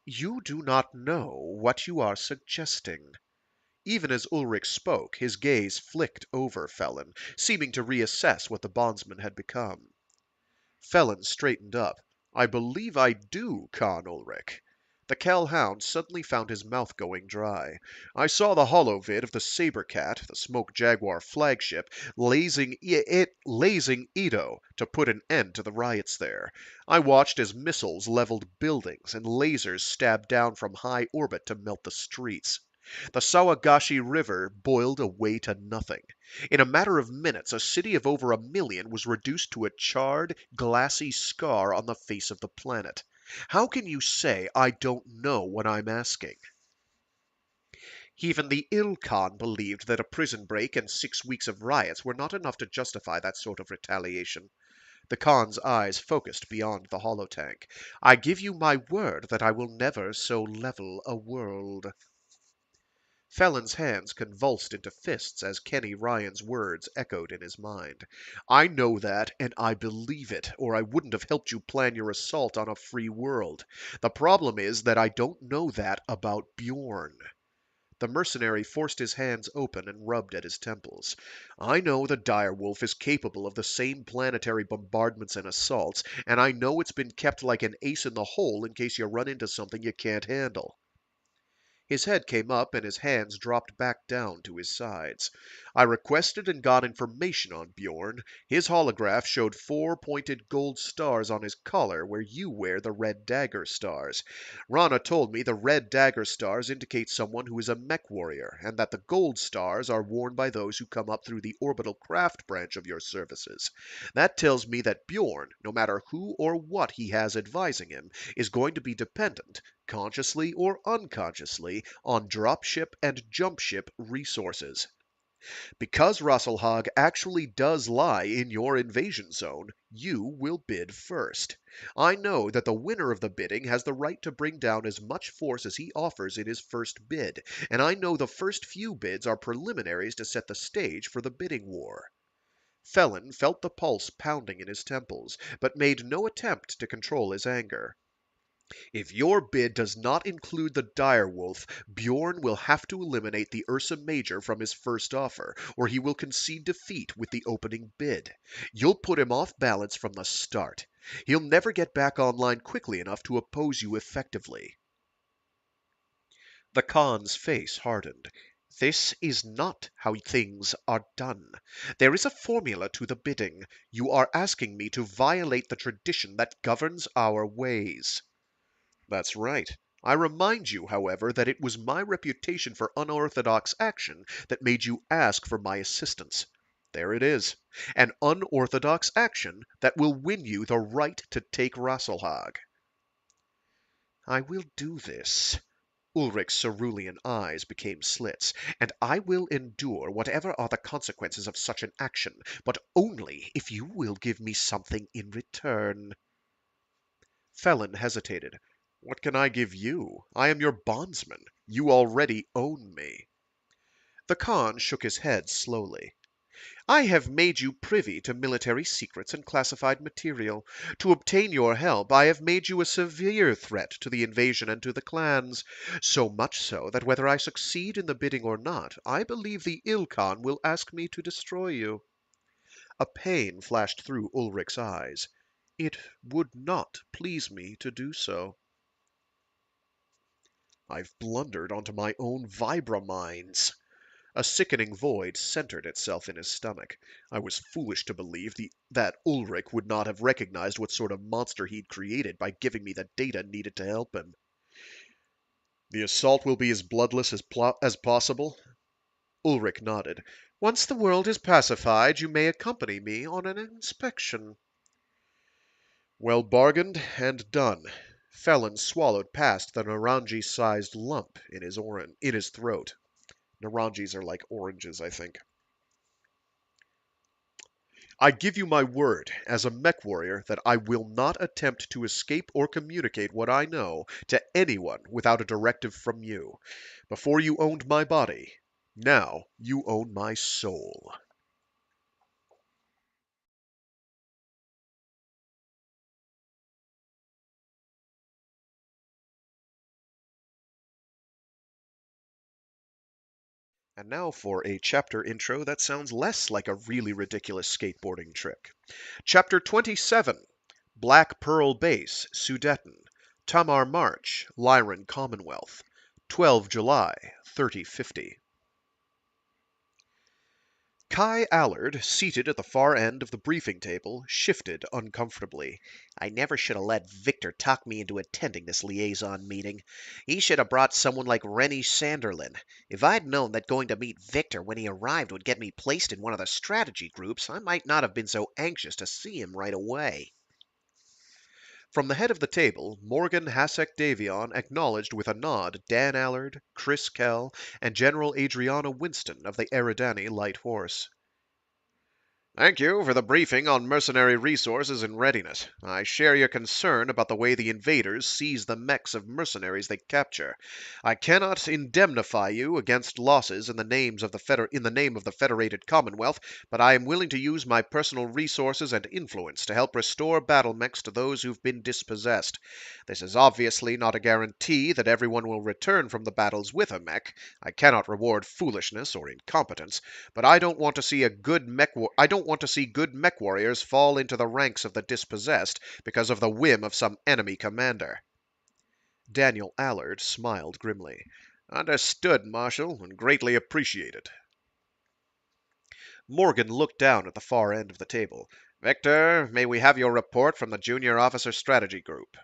You do not know what you are suggesting. Even as Ulrich spoke, his gaze flicked over Felon, seeming to reassess what the bondsman had become. Felon straightened up. I believe I do, Khan Ulrich. The Kell Hound suddenly found his mouth going dry. I saw the holo vid of the Saber Cat, the Smoke Jaguar flagship, lasing Edo to put an end to the riots there. I watched as missiles leveled buildings and lasers stabbed down from high orbit to melt the streets. The Sawagashi River boiled away to nothing. In a matter of minutes, a city of over 1 million was reduced to a charred, glassy scar on the face of the planet. How can you say I don't know what I'm asking? Even the Ilkhan believed that a prison break and 6 weeks of riots were not enough to justify that sort of retaliation. The Khan's eyes focused beyond the holotank. I give you my word that I will never so level a world. Felon's hands convulsed into fists as Kenny Ryan's words echoed in his mind. I know that, and I believe it, or I wouldn't have helped you plan your assault on a free world. The problem is that I don't know that about Bjorn. The mercenary forced his hands open and rubbed at his temples. I know the direwolf is capable of the same planetary bombardments and assaults, and I know it's been kept like an ace in the hole in case you run into something you can't handle. His head came up and his hands dropped back down to his sides. I requested and got information on Bjorn. His holograph showed 4 pointed gold stars on his collar where you wear the red dagger stars. Rana told me the red dagger stars indicate someone who is a mech warrior, and that the gold stars are worn by those who come up through the orbital craft branch of your services. That tells me that Bjorn, no matter who or what he has advising him, is going to be dependent, consciously or unconsciously, on dropship and jumpship resources. Because Rasselhag actually does lie in your invasion zone, you will bid first. I know that the winner of the bidding has the right to bring down as much force as he offers in his first bid, and I know the first few bids are preliminaries to set the stage for the bidding war. Felon felt the pulse pounding in his temples, but made no attempt to control his anger. If your bid does not include the direwolf, Bjorn will have to eliminate the Ursa Major from his first offer, or he will concede defeat with the opening bid. You'll put him off balance from the start. He'll never get back online quickly enough to oppose you effectively. The Khan's face hardened. This is not how things are done. There is a formula to the bidding. You are asking me to violate the tradition that governs our ways. That's right. I remind you, however, that it was my reputation for unorthodox action that made you ask for my assistance. There it is. An unorthodox action that will win you the right to take Rasselhag. I will do this. Ulrich's cerulean eyes became slits, and I will endure whatever are the consequences of such an action, but only if you will give me something in return. Felon hesitated. What can I give you? I am your bondsman. You already own me. The Khan shook his head slowly. I have made you privy to military secrets and classified material. To obtain your help, I have made you a severe threat to the invasion and to the clans. So much so that whether I succeed in the bidding or not, I believe the Ilkhan will ask me to destroy you. A pain flashed through Ulrich's eyes. It would not please me to do so. I've blundered onto my own vibramines. A sickening void centered itself in his stomach. I was foolish to believe that Ulrich would not have recognized what sort of monster he'd created by giving me the data needed to help him. The assault will be as bloodless as possible? Ulrich nodded. Once the world is pacified, you may accompany me on an inspection. Well bargained and done. Felon swallowed past the Naranji-sized lump in his throat. Naranjis are like oranges, I think. I give you my word, as a mech warrior, that I will not attempt to escape or communicate what I know to anyone without a directive from you. Before you owned my body, now you own my soul. And now for a chapter intro that sounds less like a really ridiculous skateboarding trick. Chapter 27, Black Pearl Base, Sudeten, Tamar March, Lyran Commonwealth, 12 July, 3050. Kai Allard, seated at the far end of the briefing table, shifted uncomfortably. I never should have let Victor talk me into attending this liaison meeting. He should have brought someone like Rennie Sanderlin. If I'd known that going to meet Victor when he arrived would get me placed in one of the strategy groups, I might not have been so anxious to see him right away. From the head of the table, Morgan Hasek Davion acknowledged with a nod Dan Allard, Chris Kell, and General Adriana Winston of the Eridani Light Horse. Thank you for the briefing on mercenary resources and readiness. I share your concern about the way the invaders seize the mechs of mercenaries they capture. I cannot indemnify you against losses in the name of the Federated Commonwealth, but I am willing to use my personal resources and influence to help restore battle mechs to those who've been dispossessed. This is obviously not a guarantee that everyone will return from the battles with a mech. I cannot reward foolishness or incompetence, but I don't want to see good mech warriors fall into the ranks of the dispossessed because of the whim of some enemy commander. Daniel Allard smiled grimly. Understood, Marshal, and greatly appreciated. Morgan looked down at the far end of the table. Victor, may we have your report from the Junior Officer Strategy Group?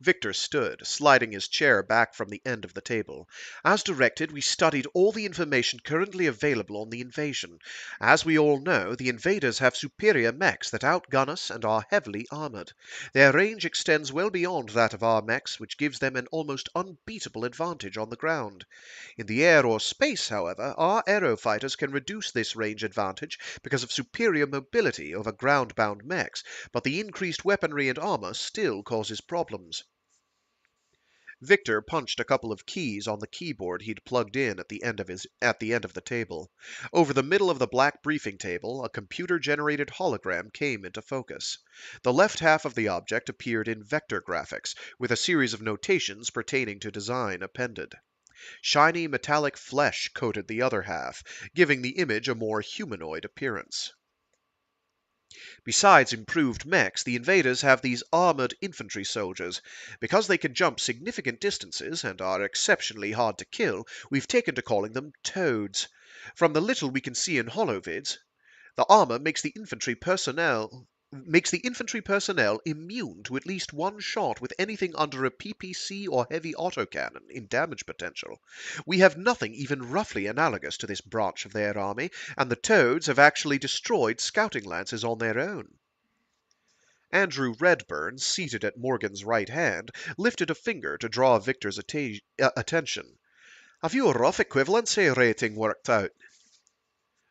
Victor stood, sliding his chair back from the end of the table. As directed, we studied all the information currently available on the invasion. As we all know, the invaders have superior mechs that outgun us and are heavily armored. Their range extends well beyond that of our mechs, which gives them an almost unbeatable advantage on the ground. In the air or space, however, our aerofighters can reduce this range advantage because of superior mobility over ground-bound mechs, but the increased weaponry and armor still causes problems. Victor punched a couple of keys on the keyboard he'd plugged in at the end of the table. Over the middle of the black briefing table, a computer-generated hologram came into focus. The left half of the object appeared in vector graphics, with a series of notations pertaining to design appended. Shiny metallic flesh coated the other half, giving the image a more humanoid appearance. Besides improved mechs, the invaders have these armored infantry soldiers. Because they can jump significant distances and are exceptionally hard to kill, we've taken to calling them toads. From the little we can see in holovids, the armor makes the infantry personnel immune to at least one shot with anything under a PPC or heavy autocannon in damage potential. We have nothing even roughly analogous to this branch of their army, and the Toads have actually destroyed scouting lances on their own. Andrew Redburn, seated at Morgan's right hand, lifted a finger to draw Victor's attention. Have you a rough equivalency rating worked out?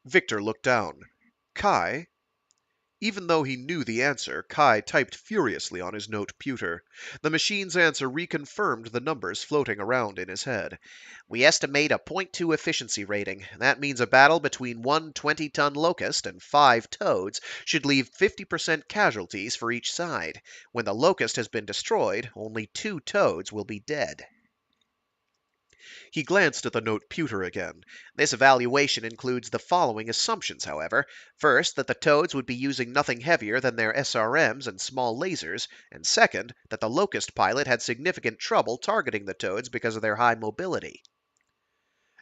Victor looked down. Kai? Even though he knew the answer, Kai typed furiously on his note-puter. The machine's answer reconfirmed the numbers floating around in his head. We estimate a .2 efficiency rating. That means a battle between one 20-ton locust and 5 toads should leave 50% casualties for each side. When the locust has been destroyed, only 2 toads will be dead. He glanced at the note-puter again. This evaluation includes the following assumptions, however. First, that the Toads would be using nothing heavier than their SRMs and small lasers, and second, that the Locust pilot had significant trouble targeting the Toads because of their high mobility.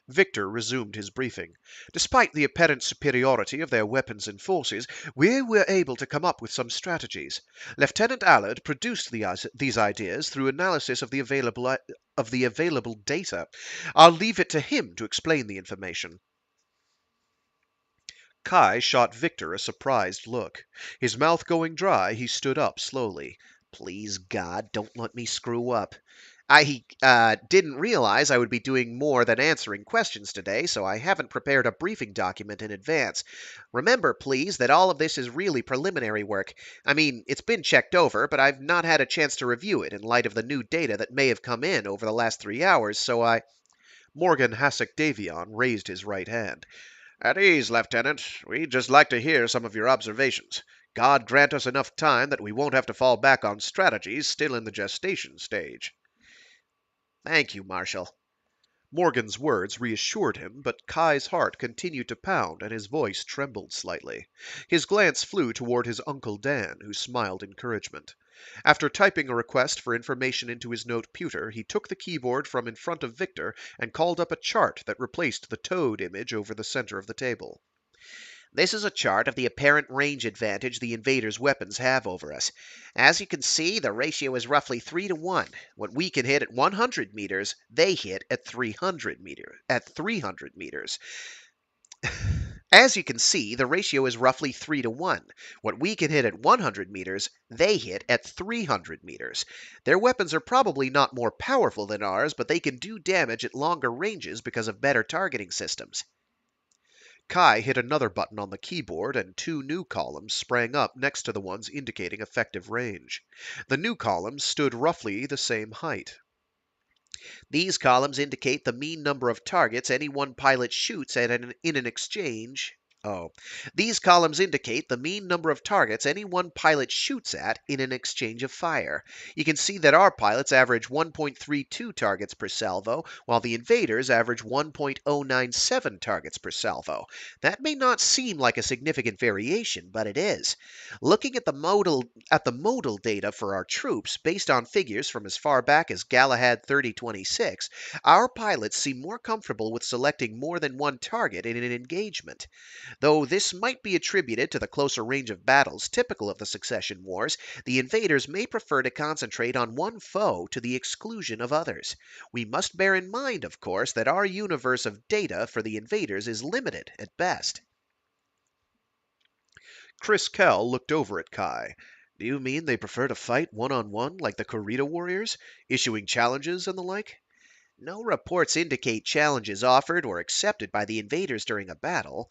Victor resumed his briefing. Despite the apparent superiority of their weapons and forces, we were able to come up with some strategies. Lieutenant Allard produced these ideas through analysis of the available data. I'll leave it to him to explain the information. Kai shot Victor a surprised look. His mouth going dry, he stood up slowly. Please, God, don't let me screw up. I didn't realize I would be doing more than answering questions today, so I haven't prepared a briefing document in advance. Remember, please, that all of this is really preliminary work. I mean, it's been checked over, but I've not had a chance to review it in light of the new data that may have come in over the last 3 hours, so I... Morgan Hasek Davion raised his right hand. At ease, Lieutenant. We'd just like to hear some of your observations. God grant us enough time that we won't have to fall back on strategies still in the gestation stage. Thank you, Marshal. Morgan's words reassured him, but Kai's heart continued to pound and his voice trembled slightly. His glance flew toward his Uncle Dan, who smiled encouragement. After typing a request for information into his note-puter, he took the keyboard from in front of Victor and called up a chart that replaced the toad image over the center of the table. This is a chart of the apparent range advantage the invaders' weapons have over us. As you can see, the ratio is roughly 3 to 1. What we can hit at 100 meters, they hit at 300 meters. As you can see, the ratio is roughly 3 to 1. What we can hit at 100 meters, they hit at 300 meters. Their weapons are probably not more powerful than ours, but they can do damage at longer ranges because of better targeting systems. Kai hit another button on the keyboard, and 2 new columns sprang up next to the ones indicating effective range. The new columns stood roughly the same height. These columns indicate the mean number of targets any one pilot shoots in an exchange. These columns indicate the mean number of targets any one pilot shoots at in an exchange of fire. You can see that our pilots average 1.32 targets per salvo, while the invaders average 1.097 targets per salvo. That may not seem like a significant variation, but it is. Looking at the modal data for our troops, based on figures from as far back as Galahad 3026, our pilots seem more comfortable with selecting more than one target in an engagement. Though this might be attributed to the closer range of battles typical of the Succession Wars, the invaders may prefer to concentrate on one foe to the exclusion of others. We must bear in mind, of course, that our universe of data for the invaders is limited at best. Chris Kell looked over at Kai. Do you mean they prefer to fight one-on-one like the Corrida warriors, issuing challenges and the like? No reports indicate challenges offered or accepted by the invaders during a battle,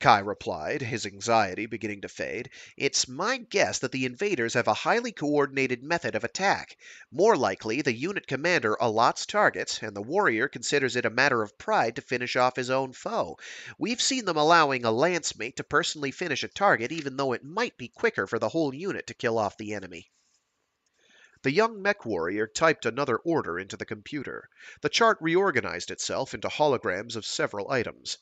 Kai replied, his anxiety beginning to fade. It's my guess that the invaders have a highly coordinated method of attack. More likely, the unit commander allots targets, and the warrior considers it a matter of pride to finish off his own foe. We've seen them allowing a lance mate to personally finish a target, even though it might be quicker for the whole unit to kill off the enemy. The young mech warrior typed another order into the computer. The chart reorganized itself into holograms of several items.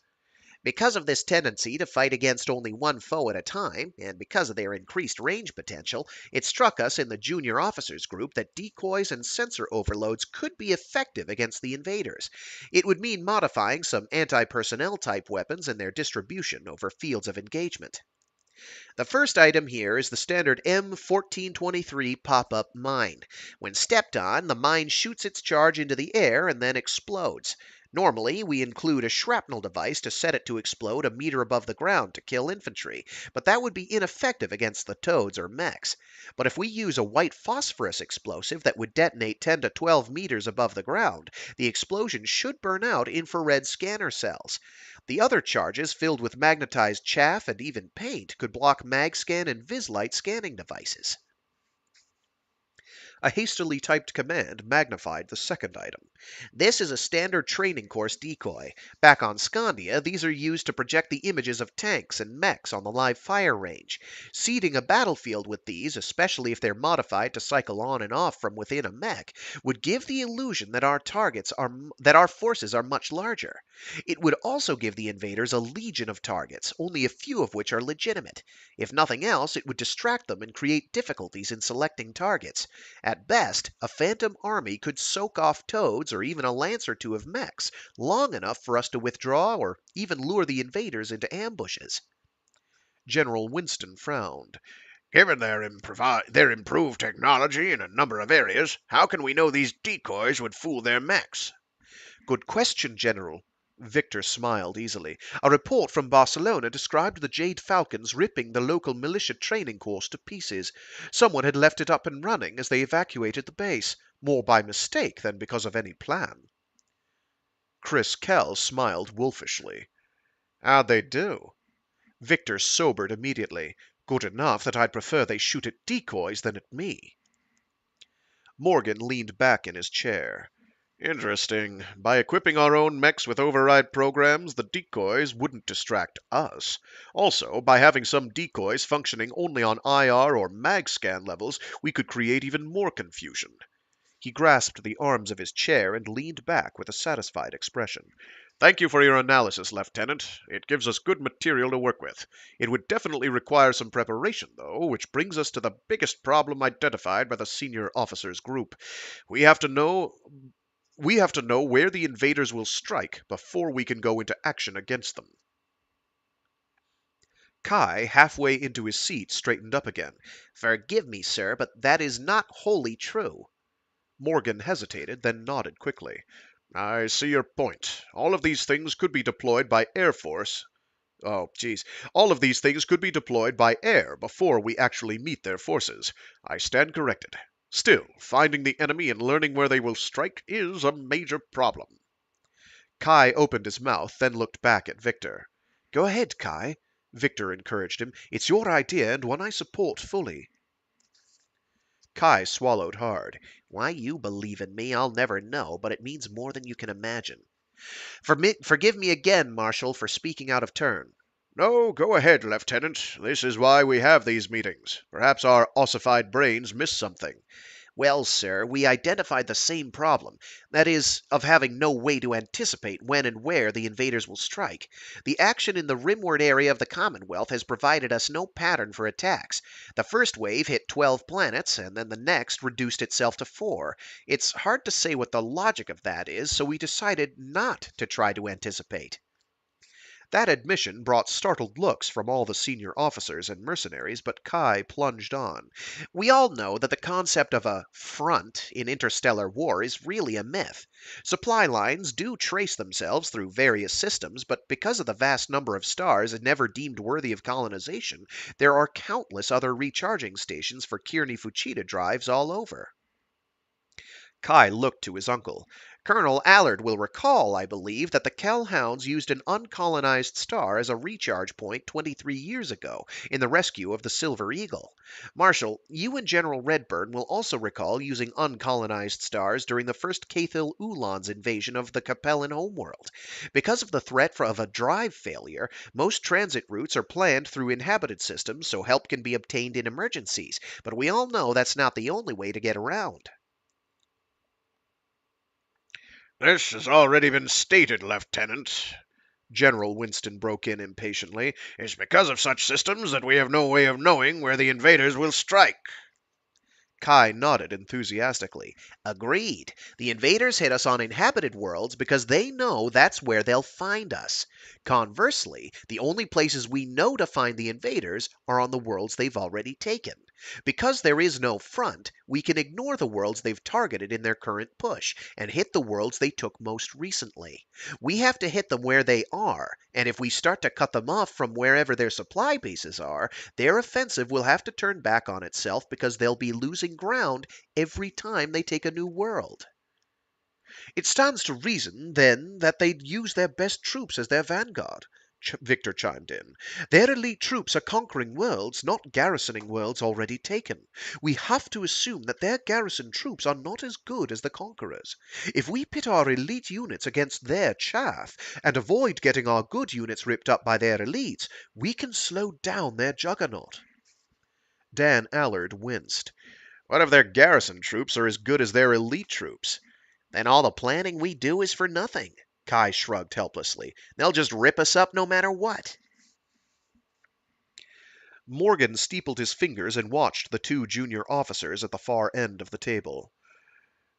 Because of this tendency to fight against only one foe at a time, and because of their increased range potential, it struck us in the junior officers group that decoys and sensor overloads could be effective against the invaders. It would mean modifying some anti-personnel type weapons and their distribution over fields of engagement. The first item here is the standard M1423 pop-up mine. When stepped on, the mine shoots its charge into the air and then explodes. Normally, we include a shrapnel device to set it to explode a meter above the ground to kill infantry, but that would be ineffective against the toads or mechs. But if we use a white phosphorus explosive that would detonate 10 to 12 meters above the ground, the explosion should burn out infrared scanner cells. The other charges, filled with magnetized chaff and even paint, could block MagScan and VisLight scanning devices. A hastily typed command magnified the second item. This is a standard training course decoy. Back on Scandia, these are used to project the images of tanks and mechs on the live fire range. Seeding a battlefield with these, especially if they're modified to cycle on and off from within a mech, would give the illusion that our forces are much larger. It would also give the invaders a legion of targets, only a few of which are legitimate. If nothing else, it would distract them and create difficulties in selecting targets. At best, a phantom army could soak off toads or even a lance or two of mechs, long enough for us to withdraw or even lure the invaders into ambushes. General Winston frowned. Given their improved technology in a number of areas, how can we know these decoys would fool their mechs? Good question, General. Victor smiled easily. A report from Barcelona described the Jade Falcons ripping the local militia training course to pieces. Someone had left it up and running as they evacuated the base, more by mistake than because of any plan. Chris Kell smiled wolfishly. How'd they do? Victor sobered immediately. Good enough that I'd prefer they shoot at decoys than at me. Morgan leaned back in his chair. Interesting. By equipping our own mechs with override programs, the decoys wouldn't distract us. Also, by having some decoys functioning only on IR or mag scan levels, we could create even more confusion. He grasped the arms of his chair and leaned back with a satisfied expression. Thank you for your analysis, Lieutenant. It gives us good material to work with. It would definitely require some preparation, though, which brings us to the biggest problem identified by the senior officers group. We have to know where the invaders will strike before we can go into action against them. Kai, halfway into his seat, straightened up again. Forgive me, sir, but that is not wholly true. Morgan hesitated, then nodded quickly. I see your point. All of these things could be deployed by Air Force. All of these things could be deployed by air before we actually meet their forces. I stand corrected. Still, finding the enemy and learning where they will strike is a major problem. Kai opened his mouth, then looked back at Victor. Go ahead, Kai, Victor encouraged him. It's your idea and one I support fully. Kai swallowed hard. Why you believe in me, I'll never know, but it means more than you can imagine. Forgive me again, Marshal, for speaking out of turn. No, go ahead, Lieutenant. This is why we have these meetings. Perhaps our ossified brains miss something. Well, sir, we identified the same problem, that is, of having no way to anticipate when and where the invaders will strike. The action in the rimward area of the Commonwealth has provided us no pattern for attacks. The first wave hit 12 planets, and then the next reduced itself to 4. It's hard to say what the logic of that is, so we decided not to try to anticipate. That admission brought startled looks from all the senior officers and mercenaries, but Kai plunged on. We all know that the concept of a front in interstellar war is really a myth. Supply lines do trace themselves through various systems, but because of the vast number of stars never deemed worthy of colonization, there are countless other recharging stations for Kearney Fuchida drives all over. Kai looked to his uncle. Colonel Allard will recall, I believe, that the Kell Hounds used an uncolonized star as a recharge point 23 years ago in the rescue of the Silver Eagle. Marshal, you and General Redburn will also recall using uncolonized stars during the first Cathil Ulan's invasion of the Capellan homeworld. Because of the threat of a drive failure, most transit routes are planned through inhabited systems so help can be obtained in emergencies, but we all know that's not the only way to get around. This has already been stated, Lieutenant. General Winston broke in impatiently. It's because of such systems that we have no way of knowing where the invaders will strike. Kai nodded enthusiastically. Agreed. The invaders hit us on inhabited worlds because they know that's where they'll find us. Conversely, the only places we know to find the invaders are on the worlds they've already taken. Because there is no front, we can ignore the worlds they've targeted in their current push and hit the worlds they took most recently. We have to hit them where they are, and if we start to cut them off from wherever their supply bases are, their offensive will have to turn back on itself because they'll be losing ground every time they take a new world. It stands to reason, then, that they'd use their best troops as their vanguard, Victor chimed in. Their elite troops are conquering worlds, not garrisoning worlds already taken. We have to assume that their garrison troops are not as good as the conquerors. If we pit our elite units against their chaff, and avoid getting our good units ripped up by their elites, we can slow down their juggernaut. Dan Allard winced. What if their garrison troops are as good as their elite troops? Then all the planning we do is for nothing. Kai shrugged helplessly. They'll just rip us up no matter what. Morgan steepled his fingers and watched the two junior officers at the far end of the table.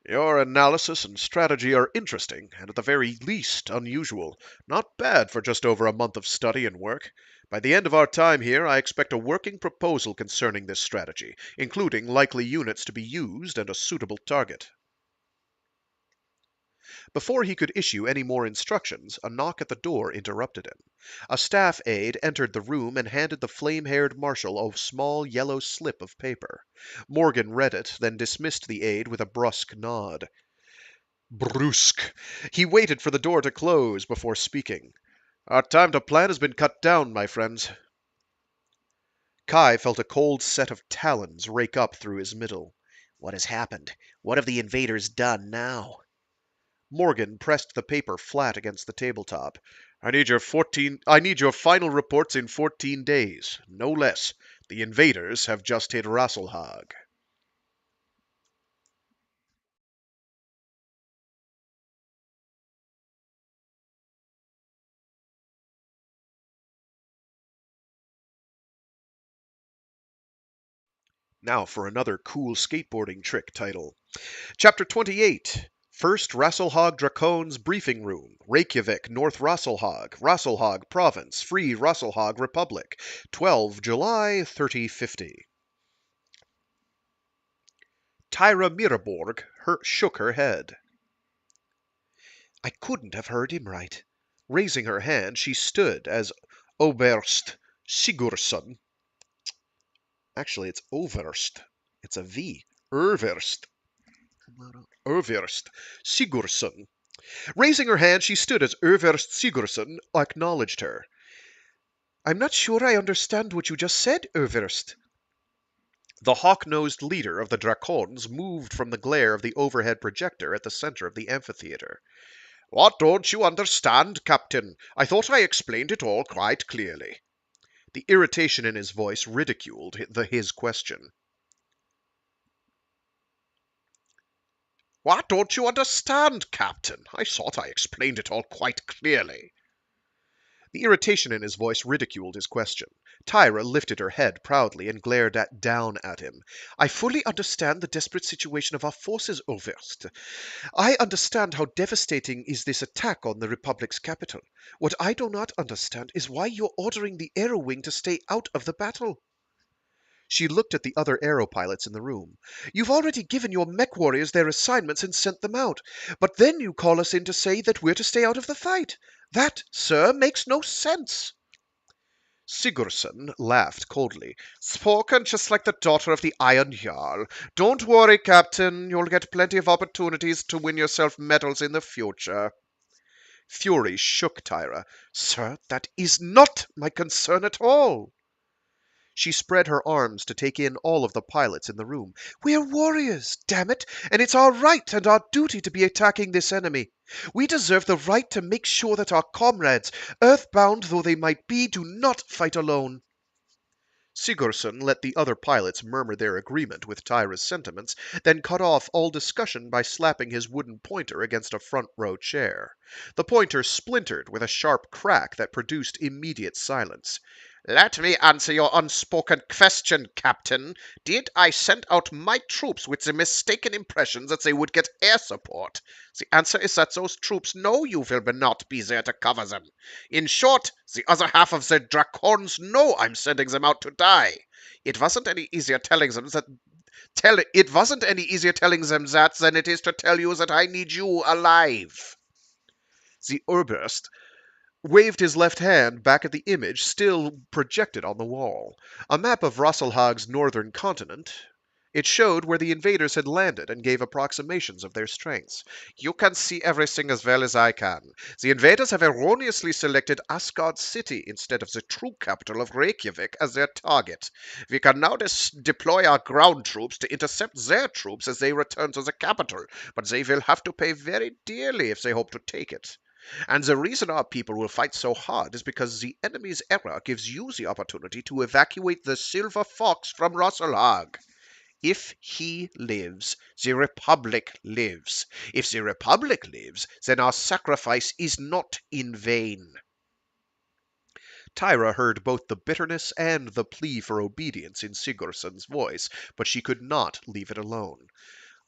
Your analysis and strategy are interesting, and at the very least unusual. Not bad for just over a month of study and work. By the end of our time here, I expect a working proposal concerning this strategy, including likely units to be used and a suitable target. Before he could issue any more instructions, a knock at the door interrupted him. A staff aide entered the room and handed the flame-haired marshal a small yellow slip of paper. Morgan read it, then dismissed the aide with a brusque nod. Brusque. He waited for the door to close before speaking. Our time to plan has been cut down, my friends. Kai felt a cold set of talons rake up through his middle. What has happened? What have the invaders done now? Morgan pressed the paper flat against the tabletop. I need your final reports in 14 days, no less. The invaders have just hit Rasselhag. Now for another cool skateboarding trick title. Chapter 28. First Rasselhag Dracone's Briefing Room, Reykjavik, North Rasselhag, Rasselhag Province, Free Rasselhag Republic, 12 July 3050. Tyra Miraborg shook her head. I couldn't have heard him right. Raising her hand, she stood as Oberst Sigurdsson. Actually, it's Overst. It's a V. Överst. Överst Sigurdsson. Raising her hand, she stood as Överst Sigurdsson acknowledged her. I'm not sure I understand what you just said, Överst. The hawk-nosed leader of the Dracones moved from the glare of the overhead projector at the center of the amphitheater. What don't you understand, Captain? I thought I explained it all quite clearly. The irritation in his voice ridiculed his question. What don't you understand, Captain? I thought I explained it all quite clearly. The irritation in his voice ridiculed his question. Tyra lifted her head proudly and glared down at him. I fully understand the desperate situation of our forces, Oberst. I understand how devastating is this attack on the Republic's capital. What I do not understand is why you're ordering the Aero Wing to stay out of the battle. She looked at the other aero pilots in the room. You've already given your mech warriors their assignments and sent them out, but then you call us in to say that we're to stay out of the fight. That, sir, makes no sense. Sigurdsson laughed coldly. Spoken just like the daughter of the Iron Jarl. Don't worry, Captain. You'll get plenty of opportunities to win yourself medals in the future. Fury shook Tyra. Sir, that is not my concern at all. She spread her arms to take in all of the pilots in the room. We're warriors, damn it, and it's our right and our duty to be attacking this enemy. We deserve the right to make sure that our comrades, earthbound though they might be, do not fight alone. Sigurdsson let the other pilots murmur their agreement with Tyra's sentiments, then cut off all discussion by slapping his wooden pointer against a front row chair. The pointer splintered with a sharp crack that produced immediate silence. Let me answer your unspoken question, Captain. Did I send out my troops with the mistaken impression that they would get air support? The answer is that those troops know you will not be there to cover them. In short, the other half of the Dracons know I'm sending them out to die. It wasn't any easier telling them that than it is to tell you that I need you alive. The Oberst waved his left hand back at the image still projected on the wall. A map of Rasselhag's northern continent. It showed where the invaders had landed and gave approximations of their strengths. You can see everything as well as I can. The invaders have erroneously selected Asgard City instead of the true capital of Reykjavik as their target. We can now deploy our ground troops to intercept their troops as they return to the capital, but they will have to pay very dearly if they hope to take it. And the reason our people will fight so hard is because the enemy's error gives you the opportunity to evacuate the Silver Fox from Rasselhag. If he lives, the Republic lives. If the Republic lives, then our sacrifice is not in vain. Tyra heard both the bitterness and the plea for obedience in Sigurdsson's voice, but she could not leave it alone.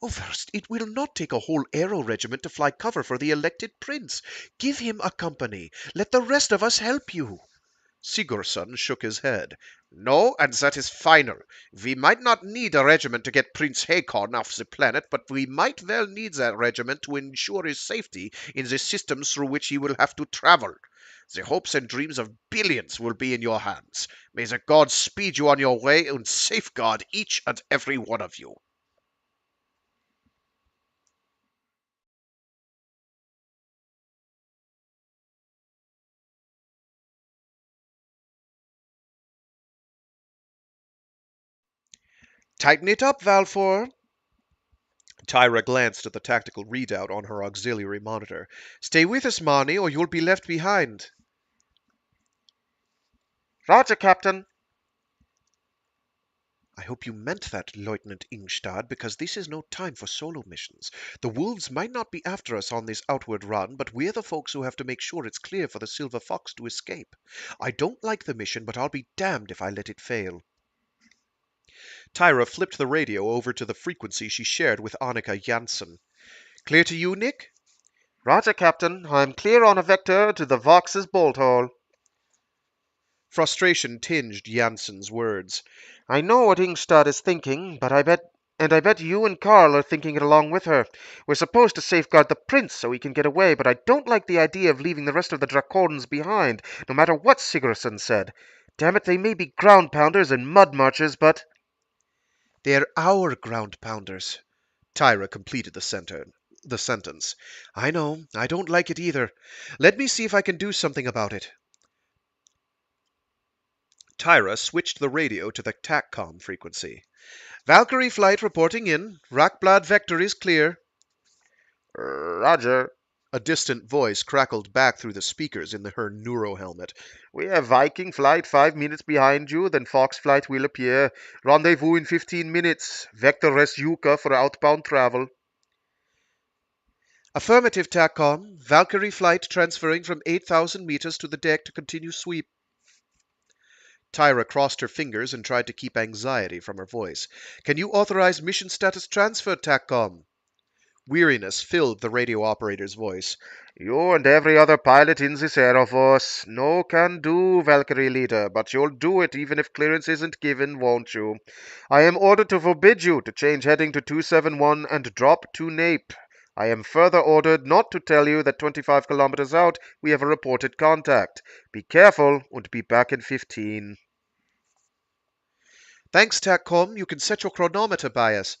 Oh, first, it will not take a whole arrow regiment to fly cover for the elected prince. Give him a company. Let the rest of us help you. Sigurdsson shook his head. No, and that is final. We might not need a regiment to get Prince Hakon off the planet, but we might well need that regiment to ensure his safety in the systems through which he will have to travel. The hopes and dreams of billions will be in your hands. May the gods speed you on your way and safeguard each and every one of you. Tighten it up, Valfor. Tyra glanced at the tactical readout on her auxiliary monitor. Stay with us, Marnie, or you'll be left behind. Roger, Captain. I hope you meant that, Lieutenant Ingstad, because this is no time for solo missions. The wolves might not be after us on this outward run, but we're the folks who have to make sure it's clear for the Silver Fox to escape. I don't like the mission, but I'll be damned if I let it fail. Tyra flipped the radio over to the frequency she shared with Annika Janssen. Clear to you, Nick? Roger, Captain. I'm clear on a vector to the Vox's bolt hole. Frustration tinged Janssen's words. I know what Ingstad is thinking, but I bet you and Carl are thinking it along with her. We're supposed to safeguard the prince so he can get away, but I don't like the idea of leaving the rest of the Dracons behind, no matter what Sigurdsson said. Damn it, they may be ground pounders and mud marchers, but... They're our ground pounders. Tyra completed the sentence. I know, I don't like it either. Let me see if I can do something about it. Tyra switched the radio to the TACCOM frequency. Valkyrie flight reporting in. Rockblad vector is clear. Roger. A distant voice crackled back through the speakers in her neuro helmet. We have Viking flight 5 minutes behind you, then Fox flight will appear. Rendezvous in 15 minutes. Vector res Yucca for outbound travel. Affirmative, TACCOM. Valkyrie flight transferring from 8,000 meters to the deck to continue sweep. Tyra crossed her fingers and tried to keep anxiety from her voice. Can you authorize mission status transfer, TACCOM? Weariness filled the radio operator's voice. You and every other pilot in this Air Force. No can do, Valkyrie leader, but you'll do it even if clearance isn't given, won't you? I am ordered to forbid you to change heading to 271 and drop to Nape. I am further ordered not to tell you that 25 kilometers out we have a reported contact. Be careful and be back in 15. Thanks, TACCOM. You can set your chronometer by us.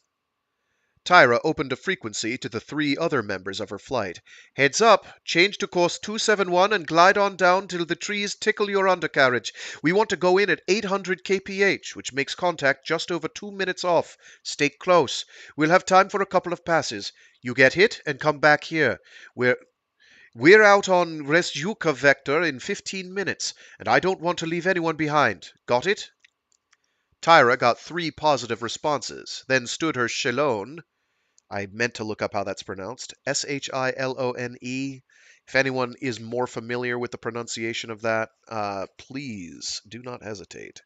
Tyra opened a frequency to the 3 other members of her flight. Heads up, change to course 271 and glide on down till the trees tickle your undercarriage. We want to go in at 800 kph, which makes contact just over 2 minutes off. Stay close. We'll have time for a couple of passes. You get hit and come back here. We're out on Resjuka vector in 15 minutes, and I don't want to leave anyone behind. Got it? Tyra got 3 positive responses, then stood her Shilone. I meant to look up how that's pronounced. Shilone. If anyone is more familiar with the pronunciation of that, please do not hesitate.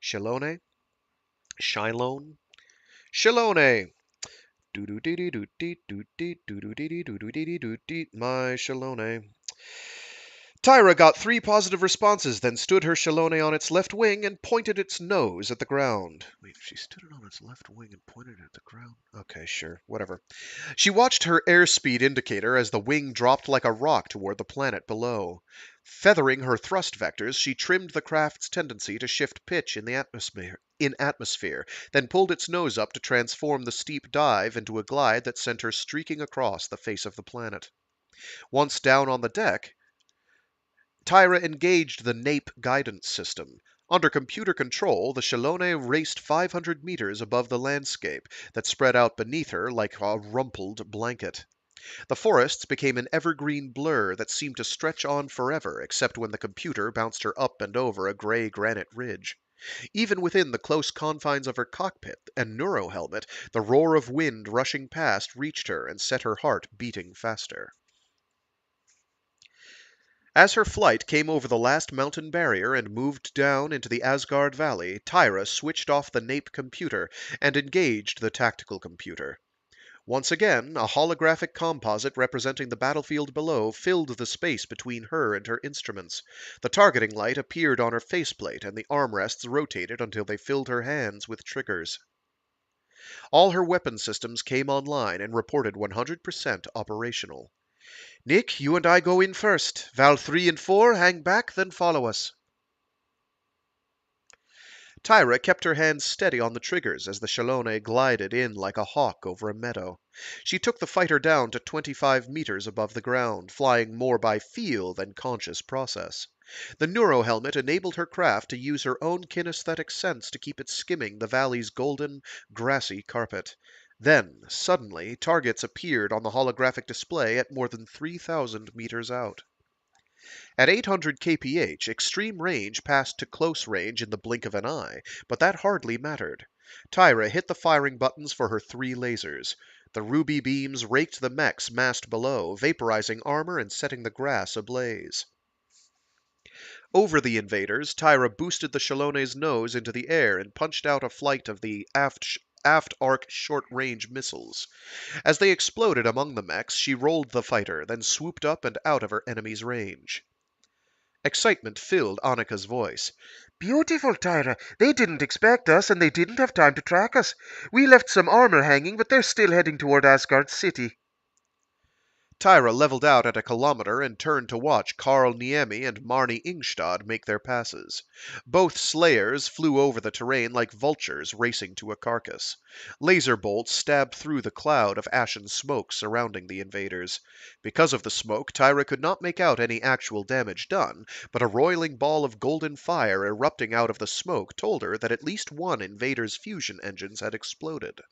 Shilone? Shilone? Shilone! My Shilone. Tyra got 3 positive responses, then stood her Shilone on its left wing and pointed its nose at the ground. Wait, she stood it on its left wing and pointed it at the ground? Okay, sure, whatever. She watched her airspeed indicator as the wing dropped like a rock toward the planet below. Feathering her thrust vectors, she trimmed the craft's tendency to shift pitch in the atmosphere, then pulled its nose up to transform the steep dive into a glide that sent her streaking across the face of the planet. Once down on the deck, Tyra engaged the Nape guidance system. Under computer control, the Shilone raced 500 meters above the landscape that spread out beneath her like a rumpled blanket. The forests became an evergreen blur that seemed to stretch on forever, except when the computer bounced her up and over a gray granite ridge. Even within the close confines of her cockpit and neurohelmet, the roar of wind rushing past reached her and set her heart beating faster. As her flight came over the last mountain barrier and moved down into the Asgard Valley, Tyra switched off the Nape computer and engaged the tactical computer. Once again, a holographic composite representing the battlefield below filled the space between her and her instruments. The targeting light appeared on her faceplate, and the armrests rotated until they filled her hands with triggers. All her weapon systems came online and reported 100% operational. Nick, you and I go in first. Val 3 and 4 hang back, then follow us. Tyra kept her hands steady on the triggers as the Shilone glided in like a hawk over a meadow. She took the fighter down to 25 meters above the ground, flying more by feel than conscious process. The neurohelmet enabled her craft to use her own kinesthetic sense to keep it skimming the valley's golden, grassy carpet. Then, suddenly, targets appeared on the holographic display at more than 3,000 meters out. At 800 kph, extreme range passed to close range in the blink of an eye, but that hardly mattered. Tyra hit the firing buttons for her 3 lasers. The ruby beams raked the mechs massed below, vaporizing armor and setting the grass ablaze. Over the invaders, Tyra boosted the Shilone's nose into the air and punched out a flight of the aft arc short-range missiles. As they exploded among the mechs, she rolled the fighter, then swooped up and out of her enemy's range. Excitement filled Annika's voice. Beautiful, Tyra. They didn't expect us, and they didn't have time to track us. We left some armor hanging, but they're still heading toward Asgard City. Tyra leveled out at a kilometer and turned to watch Karl Niemi and Marnie Ingstad make their passes. Both slayers flew over the terrain like vultures racing to a carcass. Laser bolts stabbed through the cloud of ashen smoke surrounding the invaders. Because of the smoke, Tyra could not make out any actual damage done, but a roiling ball of golden fire erupting out of the smoke told her that at least one invader's fusion engines had exploded.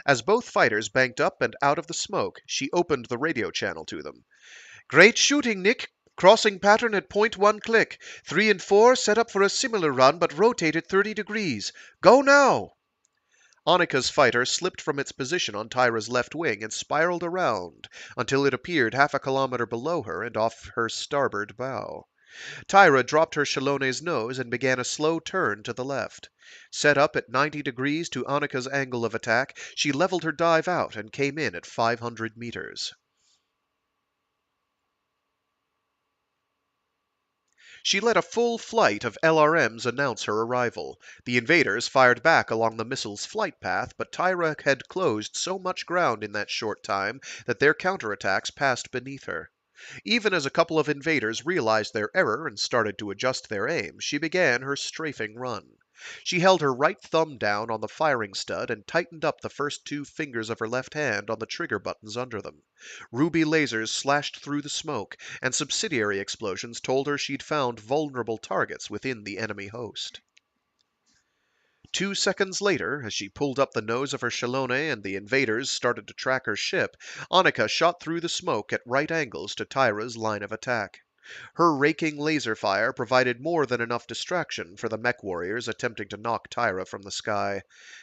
As both fighters banked up and out of the smoke, she opened the radio channel to them. Great shooting, Nick. Crossing pattern at 0.1 click. 3 and 4 set up for a similar run, but rotated 30 degrees. Go now! Annika's fighter slipped from its position on Tyra's left wing and spiraled around until it appeared half a kilometer below her and off her starboard bow. Tyra dropped her Shallone's nose and began a slow turn to the left. Set up at 90 degrees to Annika's angle of attack, she leveled her dive out and came in at 500 meters. She let a full flight of LRMs announce her arrival. The invaders fired back along the missile's flight path, but Tyra had closed so much ground in that short time that their counterattacks passed beneath her. Even as a couple of invaders realized their error and started to adjust their aim, she began her strafing run. She held her right thumb down on the firing stud and tightened up the first two fingers of her left hand on the trigger buttons under them. Ruby lasers slashed through the smoke, and subsidiary explosions told her she'd found vulnerable targets within the enemy host. 2 seconds later, as she pulled up the nose of her Shalone and the invaders started to track her ship, Annika shot through the smoke at right angles to Tyra's line of attack. Her raking laser fire provided more than enough distraction for the mech warriors attempting to knock Tyra from the sky.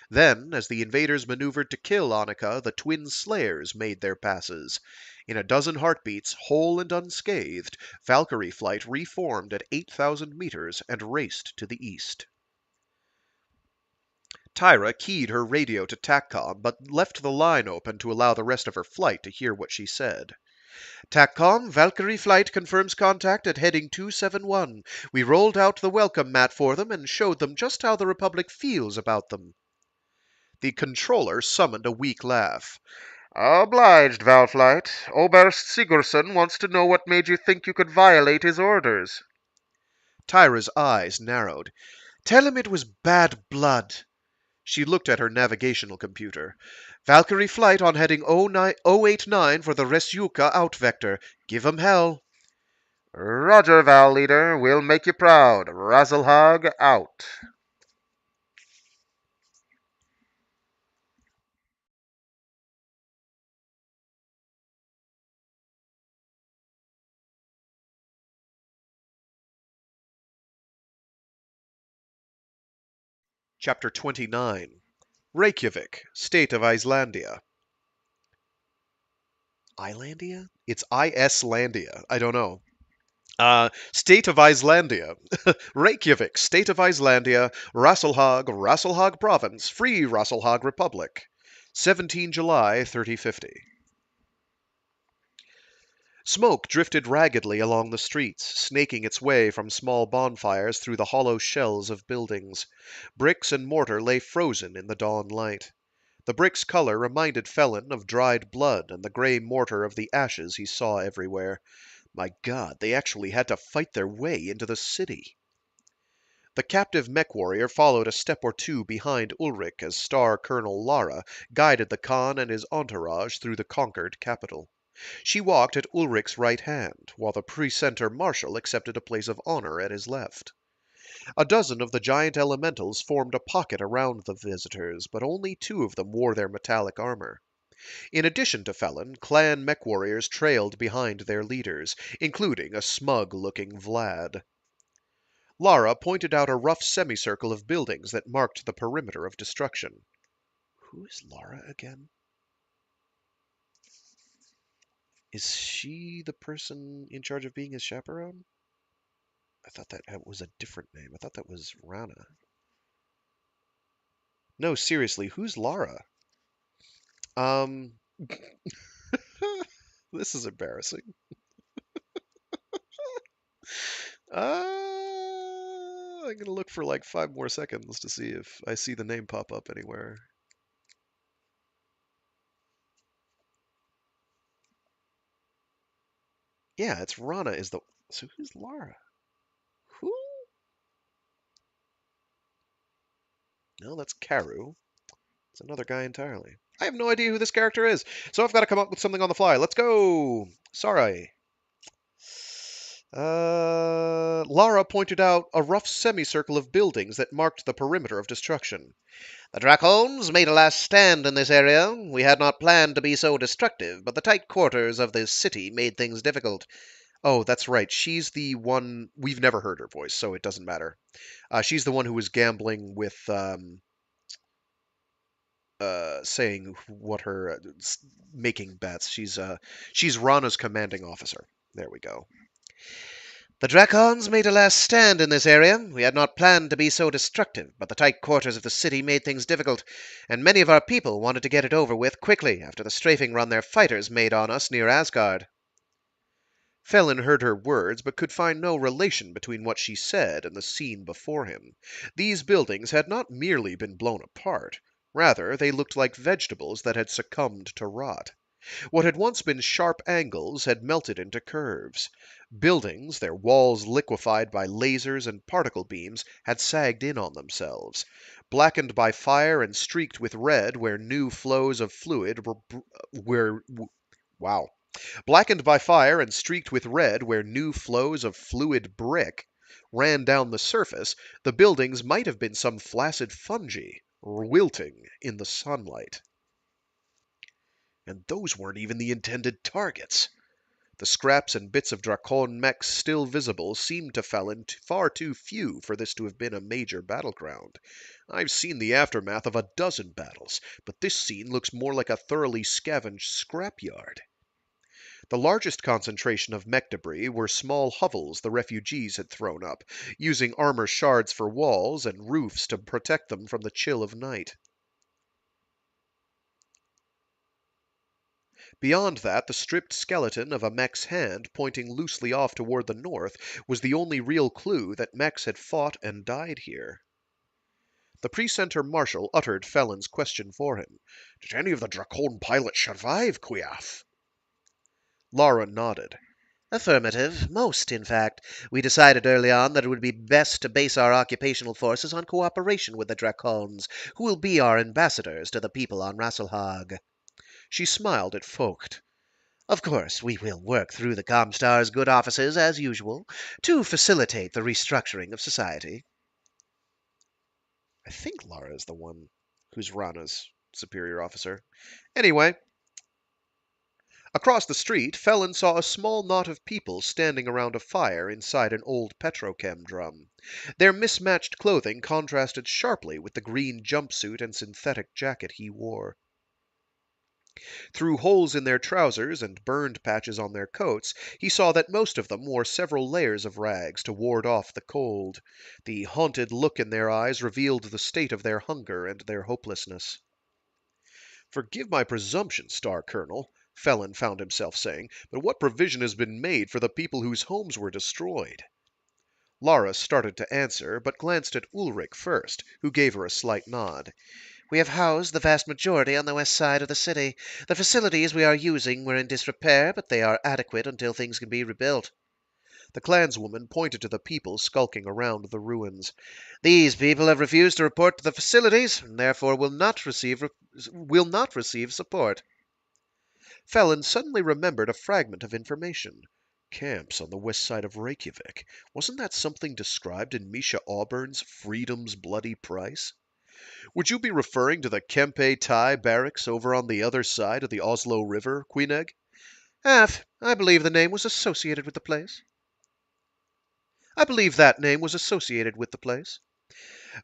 Then, as the invaders maneuvered to kill Annika, the twin slayers made their passes. In a dozen heartbeats, whole and unscathed, Valkyrie flight reformed at 8,000 meters and raced to the east. Tyra keyed her radio to TACCOM, but left the line open to allow the rest of her flight to hear what she said. TACCOM, Valkyrie flight confirms contact at heading 271. We rolled out the welcome mat for them and showed them just how the Republic feels about them. The controller summoned a weak laugh. Obliged, Valflight. Oberst Sigurdsson wants to know what made you think you could violate his orders. Tyra's eyes narrowed. Tell him it was bad blood. She looked at her navigational computer. Valkyrie flight on heading 089 for the Resyuka out vector. Give 'em hell. Roger, Val Leader. We'll make you proud. Razzlehog out. Chapter 29. Reykjavik, State of Icelandia. Islandia? It's Islandia. I don't know. State of Icelandia. Reykjavik, State of Icelandia, Rasselhag Province, Free Rasselhag Republic. 17 July 3050. Smoke drifted raggedly along the streets, snaking its way from small bonfires through the hollow shells of buildings. Bricks and mortar lay frozen in the dawn light. The brick's color reminded Felon of dried blood and the gray mortar of the ashes he saw everywhere. My God, they actually had to fight their way into the city. The captive mech warrior followed a step or two behind Ulrich as Star Colonel Lara guided the Khan and his entourage through the conquered capital. She walked at Ulrich's right hand, while the Precentor Marshal accepted a place of honor at his left. A dozen of the giant elementals formed a pocket around the visitors, but only two of them wore their metallic armor. In addition to Felon, clan mech warriors trailed behind their leaders, including a smug-looking Vlad. Lara pointed out a rough semicircle of buildings that marked the perimeter of destruction. Who is Lara again? Is she the person in charge of being his chaperone? I thought that was a different name. I thought that was Rana. No, seriously, who's Lara? Um, this is embarrassing. I'm gonna look for like 5 more seconds to see if I see the name pop up anywhere. Yeah, it's Rana is the. So who's Lara? Who? No, that's Karu. It's another guy entirely. I have no idea who this character is, so I've got to come up with something on the fly. Let's go! Sorry. Lara pointed out a rough semicircle of buildings that marked the perimeter of destruction. The Dracones made a last stand in this area. We had not planned to be so destructive, but the tight quarters of this city made things difficult. Oh, that's right. She's the one. We've never heard her voice, so it doesn't matter. She's the one who was gambling with saying what her making bets. She's Rana's commanding officer. There we go. The Drakons made a last stand in this area. We had not planned to be so destructive, but the tight quarters of the city made things difficult, and many of our people wanted to get it over with quickly after the strafing run their fighters made on us near Asgard. Felin heard her words, but could find no relation between what she said and the scene before him. These buildings had not merely been blown apart. Rather, they looked like vegetables that had succumbed to rot. What had once been sharp angles had melted into curves. Buildings, their walls liquefied by lasers and particle beams, had sagged in on themselves. Blackened by fire and streaked with red where new flows of fluid were. Wow. Blackened by fire and streaked with red where new flows of fluid brick ran down the surface, the buildings might have been some flaccid fungi, wilting in the sunlight. And those weren't even the intended targets. The scraps and bits of Drakon mechs still visible seemed to Felin far too few for this to have been a major battleground. I've seen the aftermath of a dozen battles, but this scene looks more like a thoroughly scavenged scrapyard. The largest concentration of mech debris were small hovels the refugees had thrown up, using armor shards for walls and roofs to protect them from the chill of night. Beyond that, the stripped skeleton of a mech's hand pointing loosely off toward the north was the only real clue that mechs had fought and died here. The Precenter Marshal uttered Felin's question for him. Did any of the Drakon pilots survive, Quiath? Lara nodded. Affirmative. Most, in fact. We decided early on that it would be best to base our occupational forces on cooperation with the Drakons, who will be our ambassadors to the people on Rasselhag. She smiled at Vogt. Of course, we will work through the Comstar's good offices as usual to facilitate the restructuring of society. I think Lara is the one who's Rana's superior officer. Anyway, across the street, Felin saw a small knot of people standing around a fire inside an old petrochem drum. Their mismatched clothing contrasted sharply with the green jumpsuit and synthetic jacket he wore. Through holes in their trousers and burned patches on their coats, he saw that most of them wore several layers of rags to ward off the cold. The haunted look in their eyes revealed the state of their hunger and their hopelessness. Forgive my presumption, Star Colonel, Felin found himself saying, but what provision has been made for the people whose homes were destroyed? Lara started to answer, but glanced at Ulrich first, who gave her a slight nod. We have housed the vast majority on the west side of the city. The facilities we are using were in disrepair, but they are adequate until things can be rebuilt. The clanswoman pointed to the people skulking around the ruins. These people have refused to report to the facilities, and therefore will not receive support. Felin suddenly remembered a fragment of information. Camps on the west side of Reykjavik. Wasn't that something described in Misha Auburn's Freedom's Bloody Price? Would you be referring to the Kempe Tai barracks over on the other side of the Oslo River, Queenegg? Half. I believe the name was associated with the place. I believe that name was associated with the place.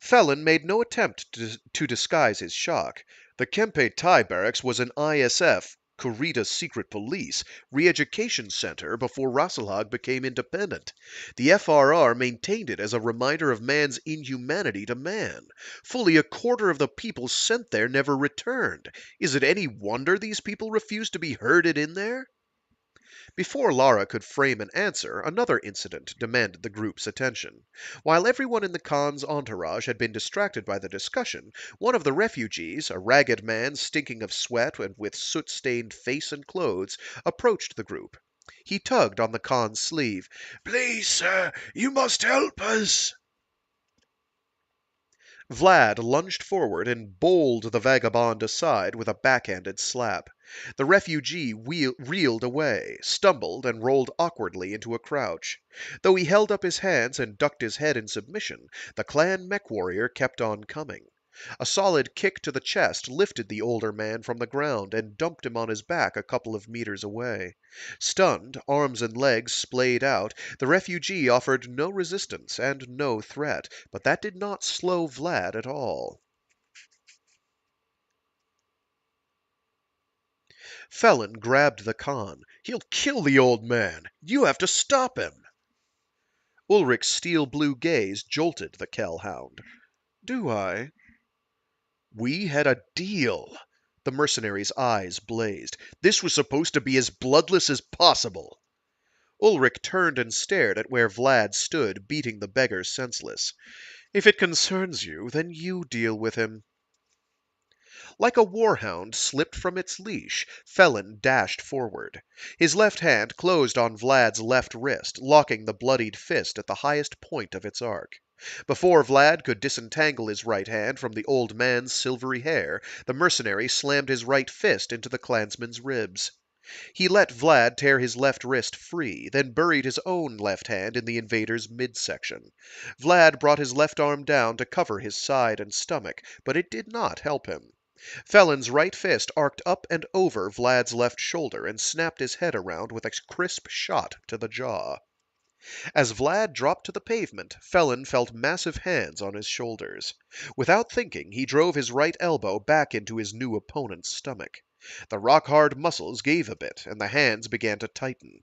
Felin made no attempt to disguise his shock. The Kempe Tai barracks was an ISF, Kurita Secret Police, re-education center before Rasselhag became independent. The FRR maintained it as a reminder of man's inhumanity to man. Fully a quarter of the people sent there never returned. Is it any wonder these people refused to be herded in there? Before Lara could frame an answer, another incident demanded the group's attention. While everyone in the Khan's entourage had been distracted by the discussion, one of the refugees, a ragged man stinking of sweat and with soot-stained face and clothes, approached the group. He tugged on the Khan's sleeve. Please, sir, you must help us. Vlad lunged forward and bowled the vagabond aside with a backhanded slap. The refugee reeled away, stumbled, and rolled awkwardly into a crouch. Though he held up his hands and ducked his head in submission, the clan mech warrior kept on coming. A solid kick to the chest lifted the older man from the ground and dumped him on his back a couple of meters away. Stunned, arms and legs splayed out, the refugee offered no resistance and no threat, but that did not slow Vlad at all. Felin grabbed the Khan. He'll kill the old man. You have to stop him. Ulrich's steel-blue gaze jolted the Kell hound. Do I? We had a deal. The mercenary's eyes blazed. This was supposed to be as bloodless as possible. Ulrich turned and stared at where Vlad stood, beating the beggar senseless. If it concerns you, then you deal with him. Like a warhound slipped from its leash, Felon dashed forward. His left hand closed on Vlad's left wrist, locking the bloodied fist at the highest point of its arc. Before Vlad could disentangle his right hand from the old man's silvery hair, the mercenary slammed his right fist into the clansman's ribs. He let Vlad tear his left wrist free, then buried his own left hand in the invader's midsection. Vlad brought his left arm down to cover his side and stomach, but it did not help him. Felon's right fist arced up and over Vlad's left shoulder and snapped his head around with a crisp shot to the jaw. As Vlad dropped to the pavement, Felon felt massive hands on his shoulders. Without thinking, he drove his right elbow back into his new opponent's stomach. The rock-hard muscles gave a bit, and the hands began to tighten.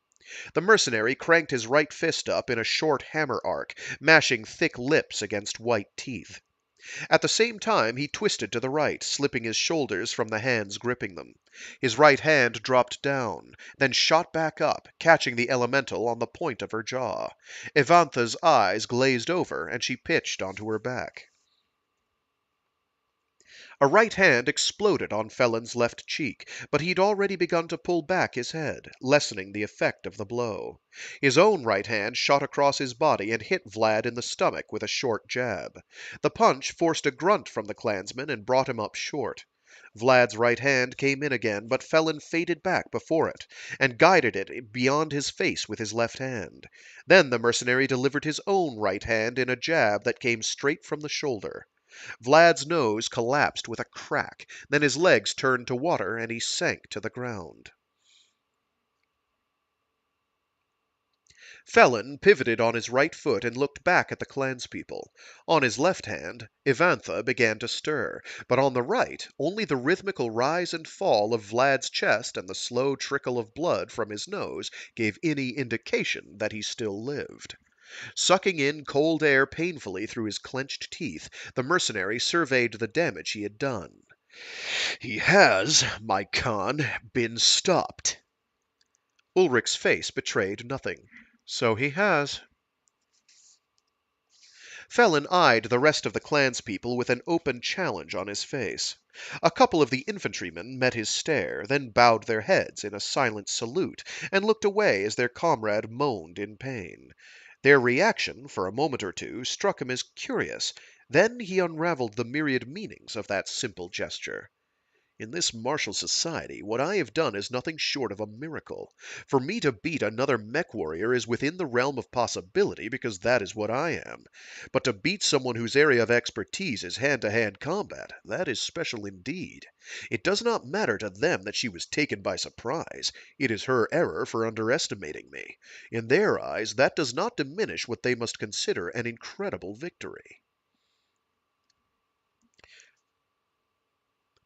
The mercenary cranked his right fist up in a short hammer arc, mashing thick lips against white teeth. At the same time, he twisted to the right, slipping his shoulders from the hands gripping them. His right hand dropped down, then shot back up, catching the elemental on the point of her jaw. Evantha's eyes glazed over, and she pitched onto her back. A right hand exploded on Felon's left cheek, but he'd already begun to pull back his head, lessening the effect of the blow. His own right hand shot across his body and hit Vlad in the stomach with a short jab. The punch forced a grunt from the clansman and brought him up short. Vlad's right hand came in again, but Felon faded back before it, and guided it beyond his face with his left hand. Then the mercenary delivered his own right hand in a jab that came straight from the shoulder. Vlad's nose collapsed with a crack, then his legs turned to water and he sank to the ground. Felon pivoted on his right foot and looked back at the clanspeople. On his left hand, Evantha began to stir, but on the right, only the rhythmical rise and fall of Vlad's chest and the slow trickle of blood from his nose gave any indication that he still lived. Sucking in cold air painfully through his clenched teeth, the mercenary surveyed the damage he had done. He has, my Khan, been stopped. Ulrich's face betrayed nothing. So he has. Felon eyed the rest of the clanspeople with an open challenge on his face. A couple of the infantrymen met his stare, then bowed their heads in a silent salute, and looked away as their comrade moaned in pain. Their reaction, for a moment or two, struck him as curious. Then he unraveled the myriad meanings of that simple gesture. In this martial society, what I have done is nothing short of a miracle. For me to beat another mech warrior is within the realm of possibility, because that is what I am. But to beat someone whose area of expertise is hand-to-hand combat, that is special indeed. It does not matter to them that she was taken by surprise. It is her error for underestimating me. In their eyes, that does not diminish what they must consider an incredible victory.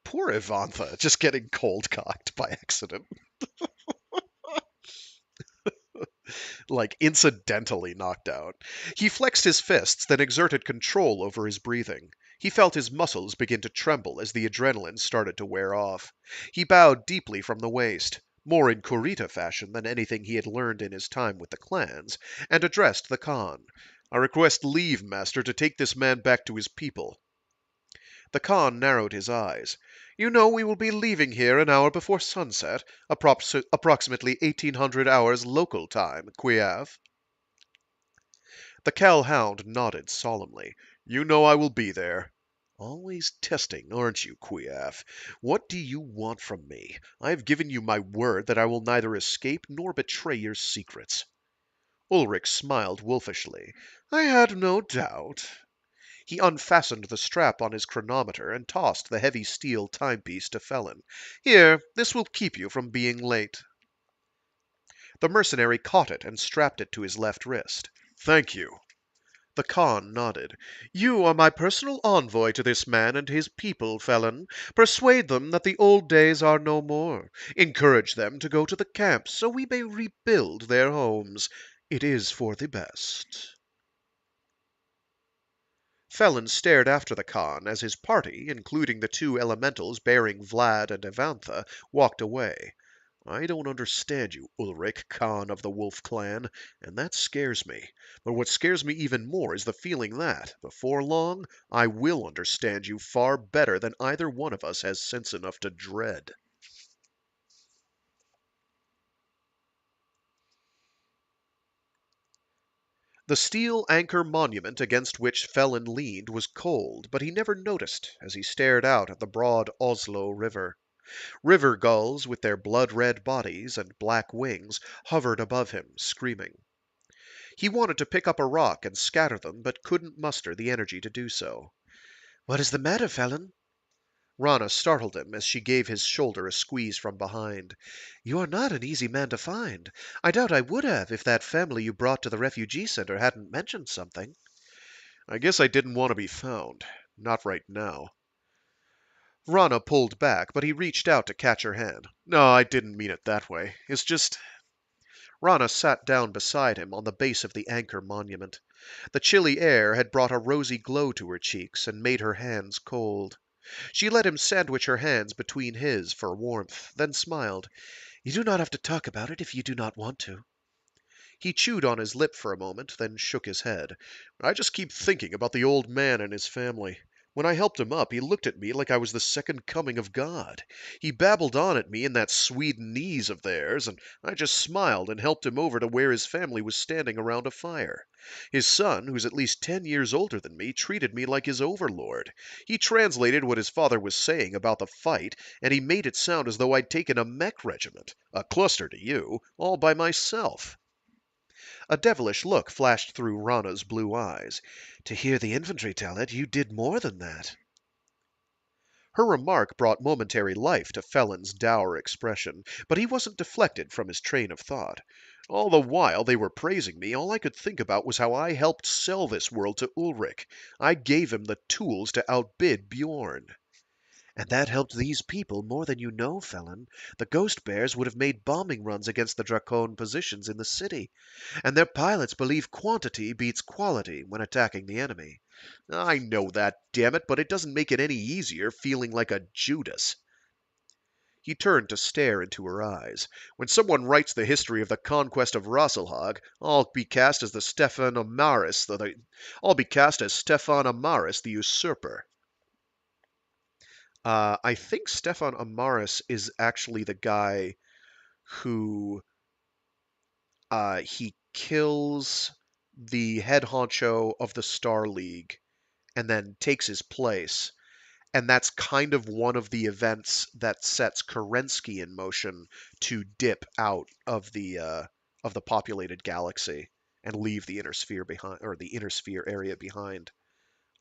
Poor Evantha, just getting cold-cocked by accident. Like, incidentally knocked out. He flexed his fists, then exerted control over his breathing. He felt his muscles begin to tremble as the adrenaline started to wear off. He bowed deeply from the waist, more in Kurita fashion than anything he had learned in his time with the clans, and addressed the Khan. I request leave, master, to take this man back to his people. The Khan narrowed his eyes. You know we will be leaving here an hour before sunset, approximately 1800 hours local time, Kiev. The Kell hound nodded solemnly. You know I will be there. Always testing, aren't you, Kiev? What do you want from me? I have given you my word that I will neither escape nor betray your secrets. Ulrich smiled wolfishly. I had no doubt. He unfastened the strap on his chronometer and tossed the heavy steel timepiece to Felon. Here, this will keep you from being late. The mercenary caught it and strapped it to his left wrist. Thank you. The Khan nodded. You are my personal envoy to this man and his people, Felon. Persuade them that the old days are no more. Encourage them to go to the camps so we may rebuild their homes. It is for the best. Felon stared after the Khan as his party, including the two elementals bearing Vlad and Evantha, walked away. I don't understand you, Ulrich, Khan of the Wolf Clan, and that scares me. But what scares me even more is the feeling that, before long, I will understand you far better than either one of us has sense enough to dread. The steel anchor monument against which Felon leaned was cold, but he never noticed as he stared out at the broad Oslo River. River gulls, with their blood-red bodies and black wings, hovered above him, screaming. He wanted to pick up a rock and scatter them, but couldn't muster the energy to do so. "What is the matter, Felon?" Rana startled him as she gave his shoulder a squeeze from behind. "You are not an easy man to find. I doubt I would have if that family you brought to the refugee center hadn't mentioned something." I guess I didn't want to be found. Not right now. Rana pulled back, but he reached out to catch her hand. No, I didn't mean it that way. It's just... Rana sat down beside him on the base of the anchor monument. The chilly air had brought a rosy glow to her cheeks and made her hands cold. She let him sandwich her hands between his for warmth, then smiled. "You do not have to talk about it if you do not want to." He chewed on his lip for a moment, then shook his head. I just keep thinking about the old man and his family. When I helped him up, he looked at me like I was the second coming of God. He babbled on at me in that Swede-nese of theirs, and I just smiled and helped him over to where his family was standing around a fire. His son, who's at least 10 years older than me, treated me like his overlord. He translated what his father was saying about the fight, and he made it sound as though I'd taken a mech regiment, a cluster to you, all by myself. A devilish look flashed through Rana's blue eyes. "To hear the infantry tell it, you did more than that." Her remark brought momentary life to Felon's dour expression, but he wasn't deflected from his train of thought. All the while they were praising me, all I could think about was how I helped sell this world to Ulrich. I gave him the tools to outbid Bjorn. "And that helped these people more than you know, Felon. The Ghost Bears would have made bombing runs against the Dracone positions in the city, and their pilots believe quantity beats quality when attacking the enemy." I know that, damn it, but it doesn't make it any easier feeling like a Judas. He turned to stare into her eyes. When someone writes the history of the conquest of Rasselhag, I'll be cast as Stefan Amaris the usurper. I think Stefan Amaris is actually the guy who he kills the head honcho of the Star League and then takes his place. And that's kind of one of the events that sets Kerensky in motion to dip out of the populated galaxy and leave the inner sphere behind, or the inner sphere area behind.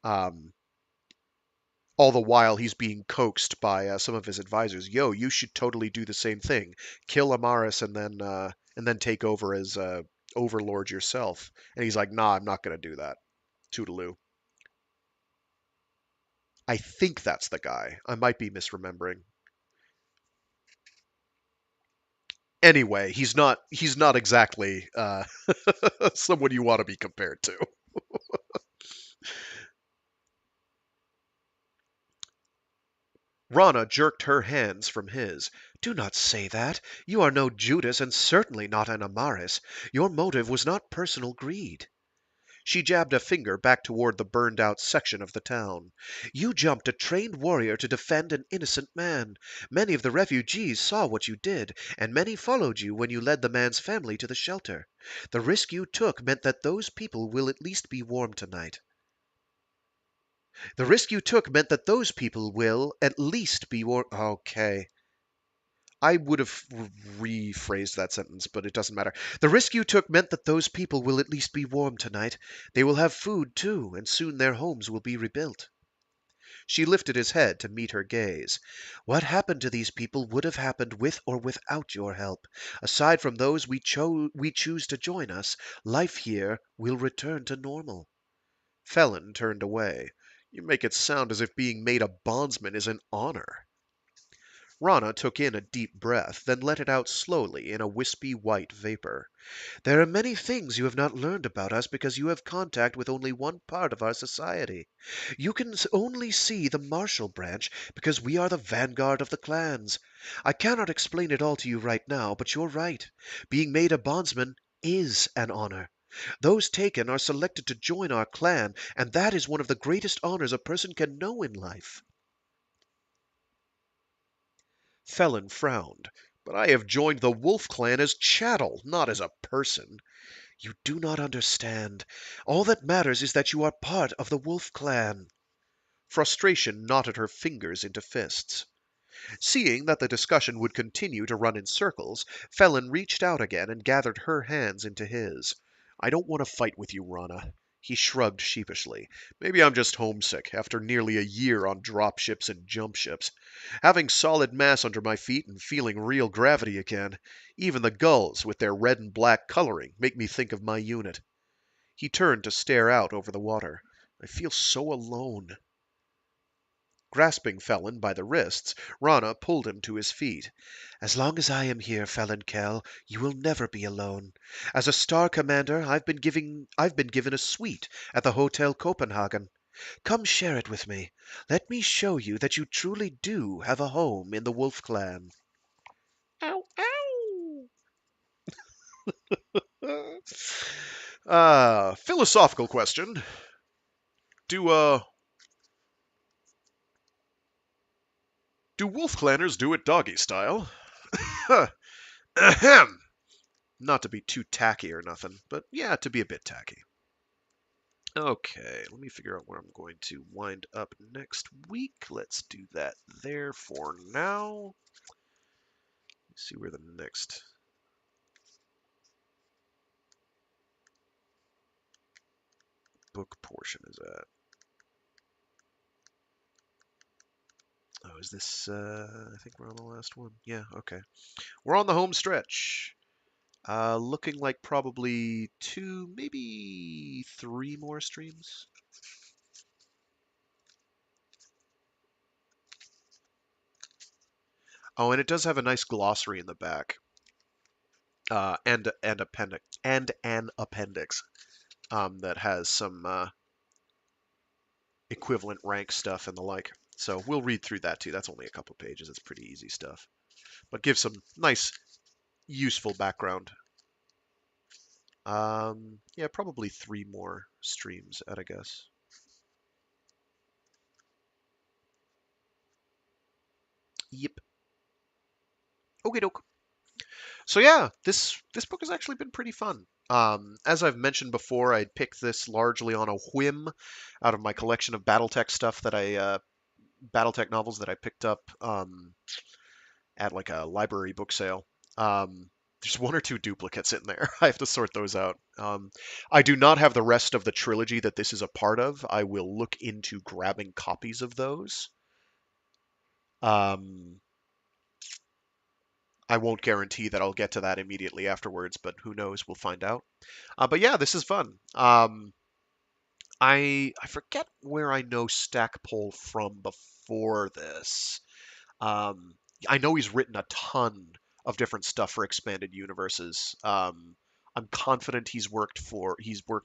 Um, all the while he's being coaxed by some of his advisors. Yo, you should totally do the same thing. Kill Amaris and then take over as overlord yourself. And he's like, nah, I'm not gonna do that. Toodaloo. I think that's the guy. I might be misremembering. Anyway, he's not exactly someone you want to be compared to. Rana jerked her hands from his. "Do not say that. You are no Judas and certainly not an Amaris. Your motive was not personal greed." She jabbed a finger back toward the burned out section of the town. "You jumped a trained warrior to defend an innocent man. Many of the refugees saw what you did, and many followed you when you led the man's family to the shelter. The risk you took meant that those people will at least be warm tonight. The risk you took meant that those people will at least be warm. Okay. I would have rephrased that sentence, but it doesn't matter. The risk you took meant that those people will at least be warm tonight. They will have food, too, and soon their homes will be rebuilt." She lifted his head to meet her gaze. "What happened to these people would have happened with or without your help. Aside from those we choose to join us, life here will return to normal." Felon turned away. You make it sound as if being made a bondsman is an honor. Rana took in a deep breath, then let it out slowly in a wispy white vapor. There are many things you have not learned about us because you have contact with only one part of our society. You can only see the martial branch because we are the vanguard of the clans. I cannot explain it all to you right now, but you're right. Being made a bondsman is an honor. Those taken are selected to join our clan, and that is one of the greatest honors a person can know in life. Felon frowned. But I have joined the Wolf clan as chattel, not as a person. You do not understand. All that matters is that you are part of the Wolf clan. Frustration knotted her fingers into fists. Seeing that the discussion would continue to run in circles, Felon reached out again and gathered her hands into his. I don't want to fight with you, Rana. He shrugged sheepishly. Maybe I'm just homesick after nearly a year on drop ships and jump ships. Having solid mass under my feet and feeling real gravity again. Even the gulls, with their red and black coloring, make me think of my unit. He turned to stare out over the water. I feel so alone. Grasping Felon by the wrists, Rana pulled him to his feet. As long as I am here, Felon Kell, you will never be alone. As a star commander, I've been given a suite at the Hotel Copenhagen. Come share it with me. Let me show you that you truly do have a home in the Wolf Clan. Ow, ow. Philosophical question. Do wolf clanners do it doggy style? Ahem. Not to be too tacky or nothing, but yeah, to be a bit tacky. Okay, let me figure out where I'm going to wind up next week. Let's do that there for now. Let's see where the next book portion is at. Oh, is this, I think we're on the last one. Yeah, okay. We're on the home stretch. Looking like probably 2, maybe 3 more streams. Oh, and it does have a nice glossary in the back, and an appendix that has some equivalent rank stuff and the like. So we'll read through that too. That's only a couple pages. It's pretty easy stuff, but gives some nice, useful background. Yeah, probably 3 more streams at, I guess. Yep. Okay, doke. So yeah, this book has actually been pretty fun. As I've mentioned before, I picked this largely on a whim out of my collection of BattleTech stuff that BattleTech novels that I picked up at like a library book sale. There's 1 or 2 duplicates in there. I have to sort those out. I do not have the rest of the trilogy that this is a part of. I will look into grabbing copies of those. I won't guarantee that I'll get to that immediately afterwards, but who knows? We'll find out. But yeah, this is fun. I forget where I know Stackpole from before this. I know he's written a ton of different stuff for expanded universes. I'm confident he's worked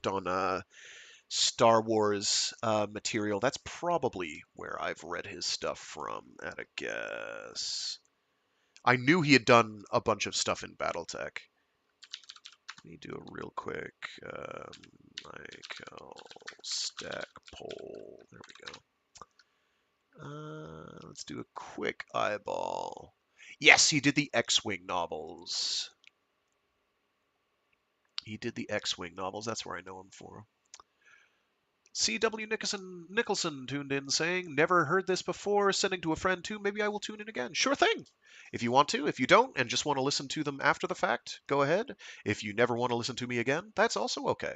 on Star Wars material. That's probably where I've read his stuff from, at a guess. I knew he had done a bunch of stuff in BattleTech. Let me do a real quick Michael Stackpole. There we go. Let's do a quick eyeball. Yes, he did the X-Wing novels. He did the X-Wing novels. That's where I know him for. C.W. Nicholson tuned in saying, never heard this before, sending to a friend too. Maybe I will tune in again. Sure thing. If you want to. If you don't and just want to listen to them after the fact, go ahead. If you never want to listen to me again, that's also okay.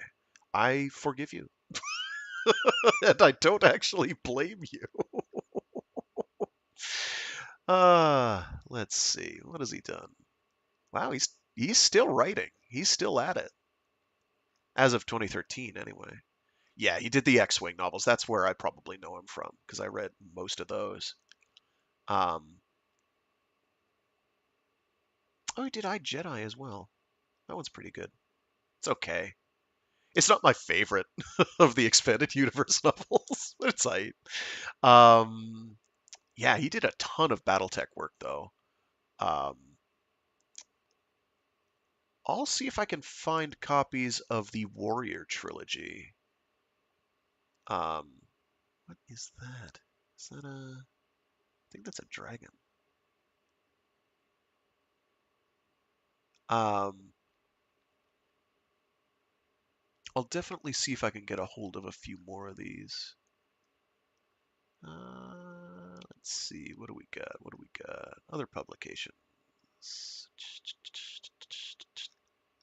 I forgive you. And I don't actually blame you. Let's see. What has he done? Wow, he's still writing. He's still at it. As of 2013, anyway. Yeah, he did the X-Wing novels. That's where I probably know him from, because I read most of those. Oh, he did I Jedi as well. That one's pretty good. It's okay. It's not my favorite of the expanded universe novels, but it's like, um, yeah, he did a ton of BattleTech work though. Um, I'll see if I can find copies of the Warrior trilogy. Um, what is that? Is that a? I think that's a dragon. Um, I'll definitely see if I can get a hold of a few more of these. Let's see. What do we got? What do we got? Other publications.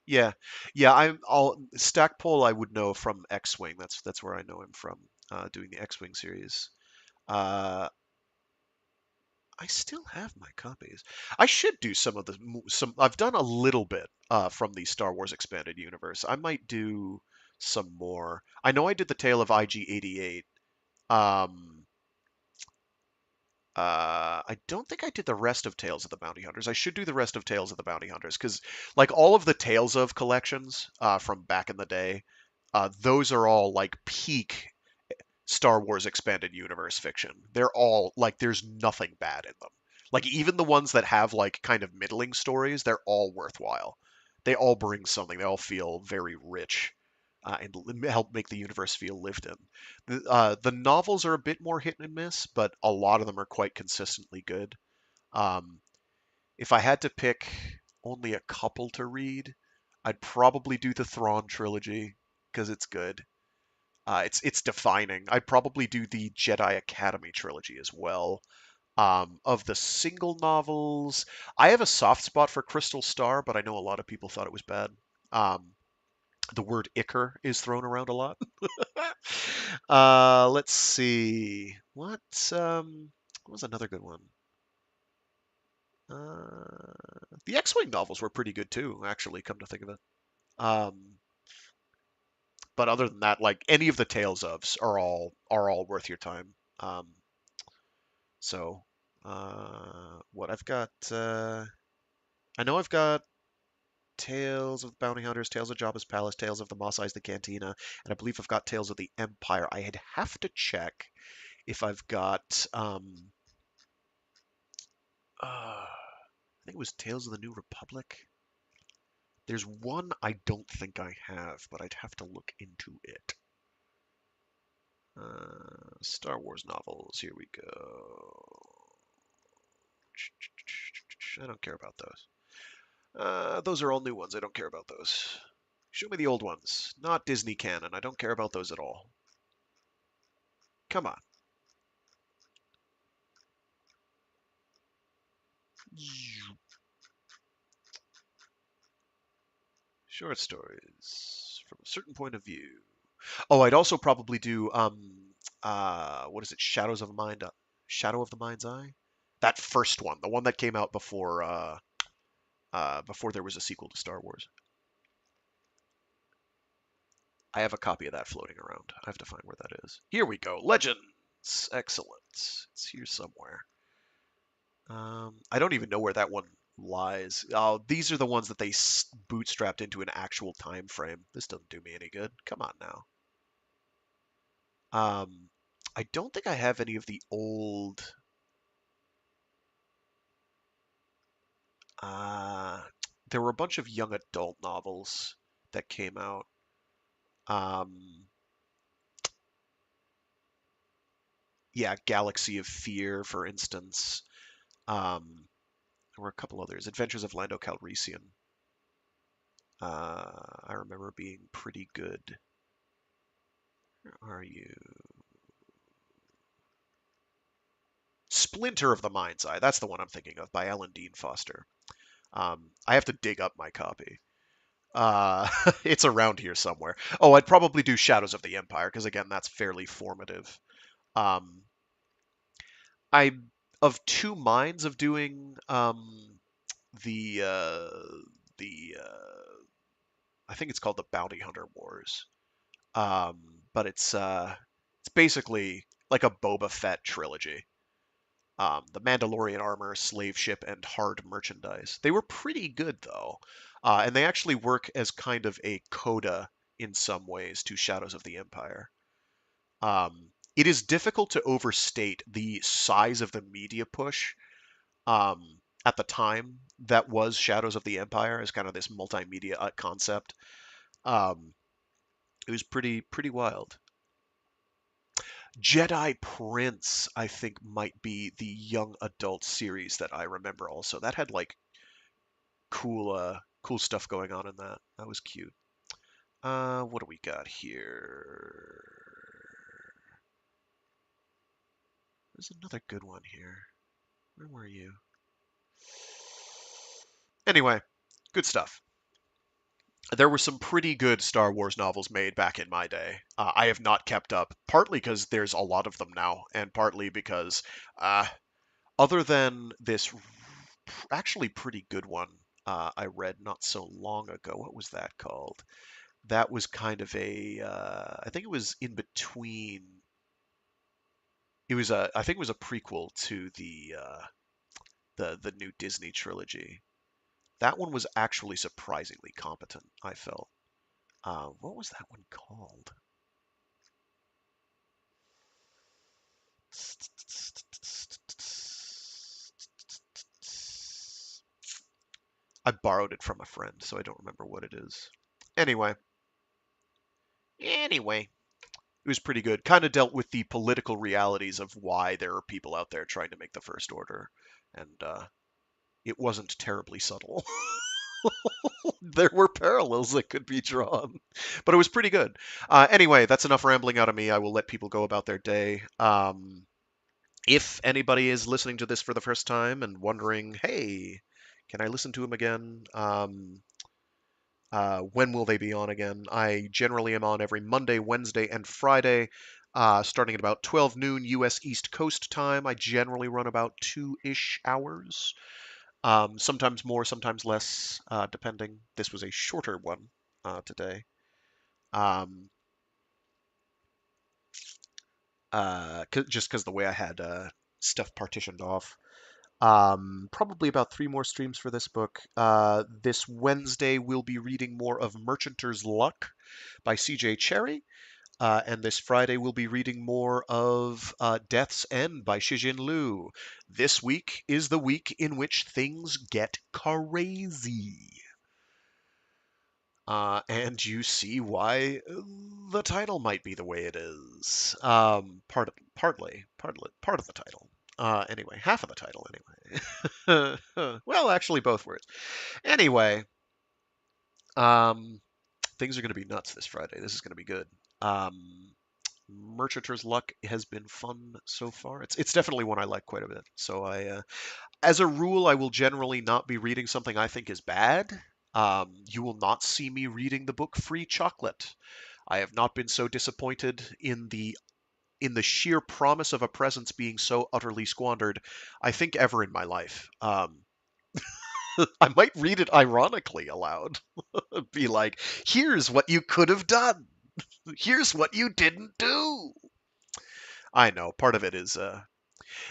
Yeah, yeah. I'll Stackpole. I would know from X-Wing. That's where I know him from. Doing the X-Wing series. Uh, I still have my copies. I should do some of the some. I've done a little bit from the Star Wars expanded universe. I might do some more. I know I did the Tale of IG-88. Um, I don't think I did the rest of Tales of the Bounty Hunters. I should do the rest of Tales of the Bounty Hunters because, like, all of the Tales of collections from back in the day, those are all like peak Star Wars expanded universe fiction. They're all like, there's nothing bad in them. Like, even the ones that have like kind of middling stories, they're all worthwhile. They all bring something. They all feel very rich. And help make the universe feel lived in. The novels are a bit more hit and miss, but a lot of them are quite consistently good. Um, if I had to pick only a couple to read, I'd probably do the Thrawn trilogy because it's good. It's defining. I'd probably do the Jedi Academy trilogy as well. Of the single novels, I have a soft spot for Crystal Star, but I know a lot of people thought it was bad. Um, the word ichor is thrown around a lot. Let's see. What was another good one? The X-Wing novels were pretty good too, actually, come to think of it. Um, but other than that, like any of the Tales ofs are all worth your time. So, what I've got, I know I've got Tales of the Bounty Hunters, Tales of Jabba's Palace, Tales of the Mos Eisley Cantina, and I believe I've got Tales of the Empire. I'd have to check if I've got, I think it was Tales of the New Republic. There's one I don't think I have, but I'd have to look into it. Star Wars novels. Here we go. I don't care about those. Those are all new ones. I don't care about those. Show me the old ones. Not Disney canon. I don't care about those at all. Come on. Short stories from a certain point of view. Oh, I'd also probably do what is it? Shadow of the Mind's Eye? That first one, the one that came out before there was a sequel to Star Wars. I have a copy of that floating around. I have to find where that is. Here we go. Legends. Excellent. It's here somewhere. I don't even know where that one lies. These are the ones that they bootstrapped into an actual time frame. This doesn't do me any good. Come on now. I don't think I have any of the old. Uh, there were a bunch of young adult novels that came out. Um, yeah, Galaxy of Fear, for instance. There were a couple others. Adventures of Lando Calrissian. I remember being pretty good. Where are you? Splinter of the Mind's Eye. That's the one I'm thinking of by Ellen Dean Foster. I have to dig up my copy. It's around here somewhere. Oh, I'd probably do Shadows of the Empire because again, that's fairly formative. Um, I'm of two minds of doing the I think it's called the Bounty Hunter Wars. But it's basically like a Boba Fett trilogy. The Mandalorian armor, slave ship, and hard merchandise. They were pretty good though, and they actually work as kind of a coda in some ways to Shadows of the Empire. It is difficult to overstate the size of the media push at the time that was Shadows of the Empire as kind of this multimedia concept. Um, it was pretty wild. Jedi Prince, I think, might be the young adult series that I remember also. That had like cool stuff going on in that. That was cute. What do we got here? There's another good one here. Where were you? Anyway, good stuff. There were some pretty good Star Wars novels made back in my day. I have not kept up, partly because there's a lot of them now, and partly because, uh, other than this actually pretty good one I read not so long ago, what was that called? That was kind of I think it was in between. I think it was a prequel to the new Disney trilogy. That one was actually surprisingly competent, I felt. What was that one called? I borrowed it from a friend, so I don't remember what it is. Anyway, anyway, it was pretty good. Kind of dealt with the political realities of why there are people out there trying to make the First Order, and it wasn't terribly subtle. There were parallels that could be drawn, but it was pretty good. Anyway, that's enough rambling out of me. I will let people go about their day. If anybody is listening to this for the first time and wondering, hey, can I listen to him again? When will they be on again? I generally am on every Monday, Wednesday, and Friday, starting at about 12 noon U.S. East Coast time. I generally run about 2-ish hours. Sometimes more, sometimes less, depending. This was a shorter one today. Um, just because the way I had stuff partitioned off. Probably about 3 more streams for this book. This Wednesday, we'll be reading more of Merchanter's Luck by C.J. Cherry. And this Friday, we'll be reading more of Death's End by Shijin Liu. This week is the week in which things get crazy. And you see why the title might be the way it is. Part of the title. Anyway, half of the title, anyway. Well, actually, both words. Anyway, things are going to be nuts this Friday. This is going to be good. Merchanter's Luck has been fun so far. It's definitely one I like quite a bit. So as a rule, I will generally not be reading something I think is bad. You will not see me reading the book Free Chocolate. I have not been so disappointed in the sheer promise of a presence being so utterly squandered, I think, ever in my life. I might read it ironically aloud. Be like, here's what you could have done. Here's what you didn't do. I know, part of it is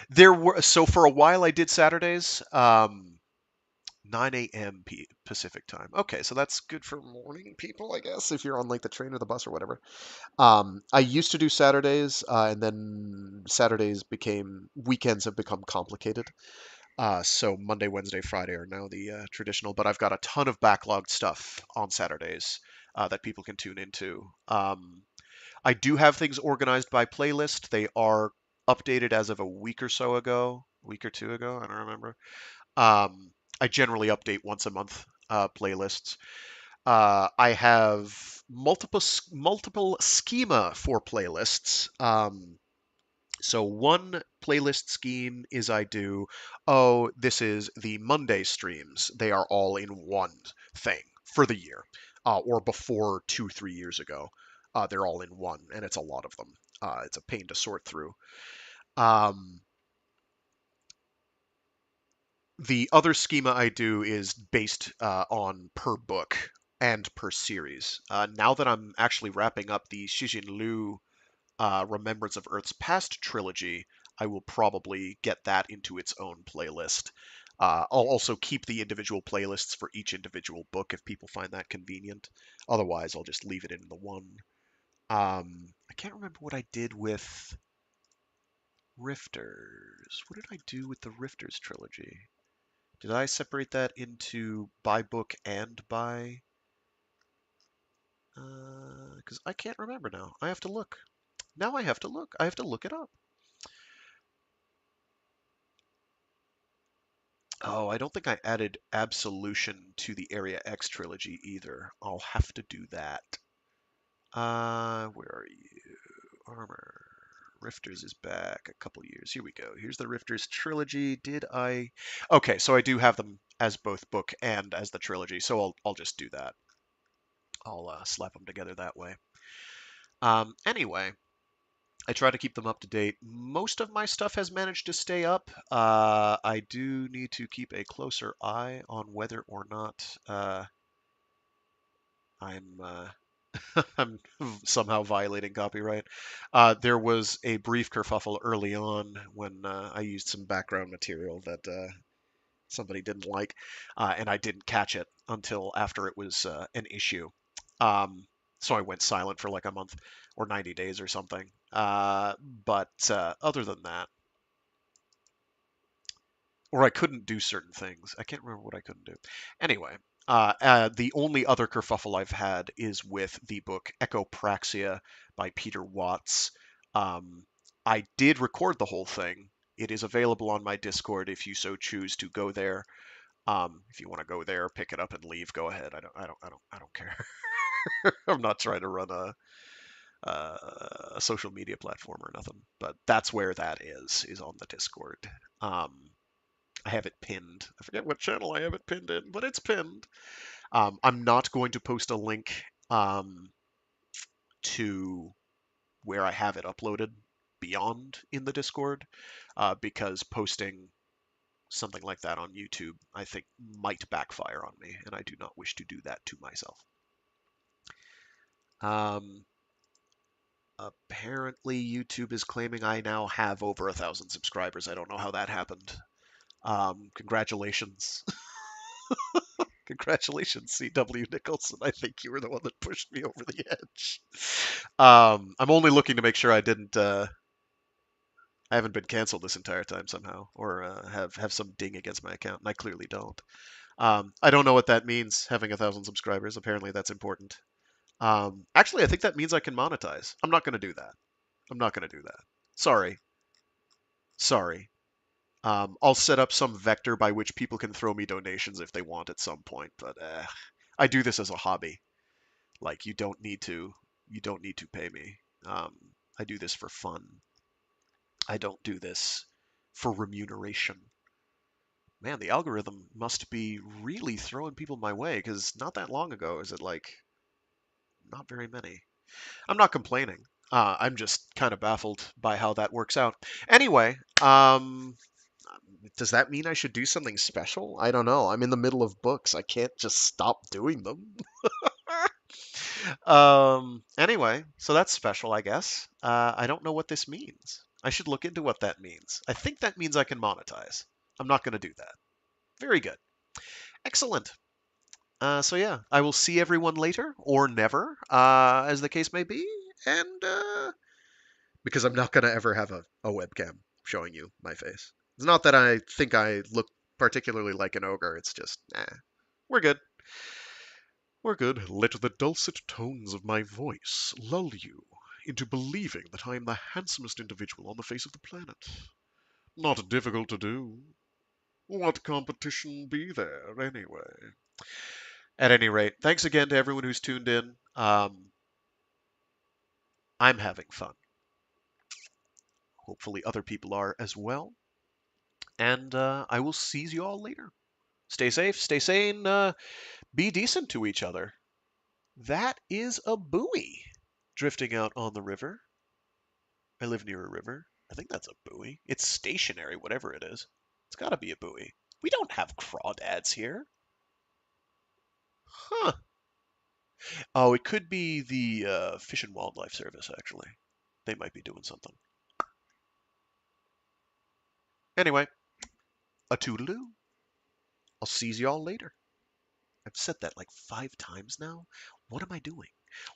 there were so for a while I did Saturdays, 9 a.m. Pacific time. Okay, so that's good for morning people, I guess, if you're on like the train or the bus or whatever. I used to do Saturdays, and then weekends have become complicated. So Monday, Wednesday, Friday are now the traditional, but I've got a ton of backlogged stuff on Saturdays that people can tune into. I do have things organized by playlist. They are updated as of a week or so ago, a week or two ago. I don't remember. I generally update once a month playlists. I have multiple schema for playlists. So one playlist scheme is this is the Monday streams. They are all in one thing for the year, or before 2-3 years ago. They're all in one, and it's a lot of them. It's a pain to sort through. The other schema I do is based on per book and per series. Now that I'm actually wrapping up the Shijin Liu Remembrance of Earth's Past trilogy, I will probably get that into its own playlist. I'll also keep the individual playlists for each individual book if people find that convenient. Otherwise, I'll just leave it in the one. I can't remember what I did with Rifters. What did I do with the Rifters trilogy? Did I separate that into by book and by? Because I can't remember now. I have to look. Now I have to look. I have to look it up. Oh, I don't think I added Absolution to the Area X trilogy either. I'll have to do that. Where are you? Armor. Rifters is back a couple years. Here we go. Here's the Rifters trilogy. Did I? Okay, so I do have them as both book and as the trilogy. So I'll just do that. I'll slap them together that way. Anyway, I try to keep them up to date. Most of my stuff has managed to stay up. I do need to keep a closer eye on whether or not I'm I'm somehow violating copyright. There was a brief kerfuffle early on when I used some background material that somebody didn't like, and I didn't catch it until after it was an issue. Um, so I went silent for like a month or 90 days or something. But other than that, or I couldn't do certain things. I can't remember what I couldn't do. Anyway, the only other kerfuffle I've had is with the book Echopraxia by Peter Watts. I did record the whole thing. It is available on my Discord if you so choose to go there. If you want to go there, pick it up and leave, go ahead. I don't care. I'm not trying to run a social media platform or nothing, but that's where that is on the Discord. Um, I have it pinned. I forget what channel I have it pinned in, but it's pinned. I'm not going to post a link to where I have it uploaded beyond in the Discord because posting something like that on YouTube, I think, might backfire on me, and I do not wish to do that to myself. Um, Apparently, YouTube is claiming I now have over 1,000 subscribers. I don't know how that happened. Congratulations. Congratulations, C.W. Nicholson. I think you were the one that pushed me over the edge. I'm only looking to make sure I didn't. I haven't been canceled this entire time somehow, or have some ding against my account, and I clearly don't. I don't know what that means, having 1,000 subscribers. Apparently, that's important. Actually, I think that means I can monetize. I'm not going to do that. I'm not going to do that. Sorry. Sorry. I'll set up some vector by which people can throw me donations if they want at some point, but I do this as a hobby. Like you don't need to pay me. Um, I do this for fun. I don't do this for remuneration. Man, the algorithm must be really throwing people my way because not that long ago is it like not very many. I'm not complaining. I'm just kind of baffled by how that works out. Anyway, does that mean I should do something special? I don't know. I'm in the middle of books. I can't just stop doing them. Anyway, so that's special, I guess. I don't know what this means. I should look into what that means. I think that means I can monetize. I'm not going to do that. Very good. Excellent. So yeah, I will see everyone later or never, as the case may be. And because I'm not going to ever have a webcam showing you my face. It's not that I think I look particularly like an ogre. It's just, we're good. We're good. Let the dulcet tones of my voice lull you into believing that I am the handsomest individual on the face of the planet. Not difficult to do. What competition be there, anyway? At any rate, thanks again to everyone who's tuned in. I'm having fun. Hopefully other people are as well. And I will see you all later. Stay safe, stay sane, be decent to each other. That is a buoy drifting out on the river. I live near a river. I think that's a buoy. It's stationary, whatever it is. It's got to be a buoy. We don't have crawdads here. Huh. Oh, it could be the, Fish and Wildlife Service, actually. They might be doing something. Anyway, a toodaloo. I'll seize y'all later. I've said that like 5 times now. What am I doing?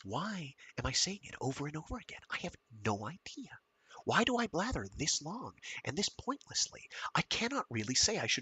Why am I saying it over and over again? I have no idea. Why do I blather this long and this pointlessly? I cannot really say I should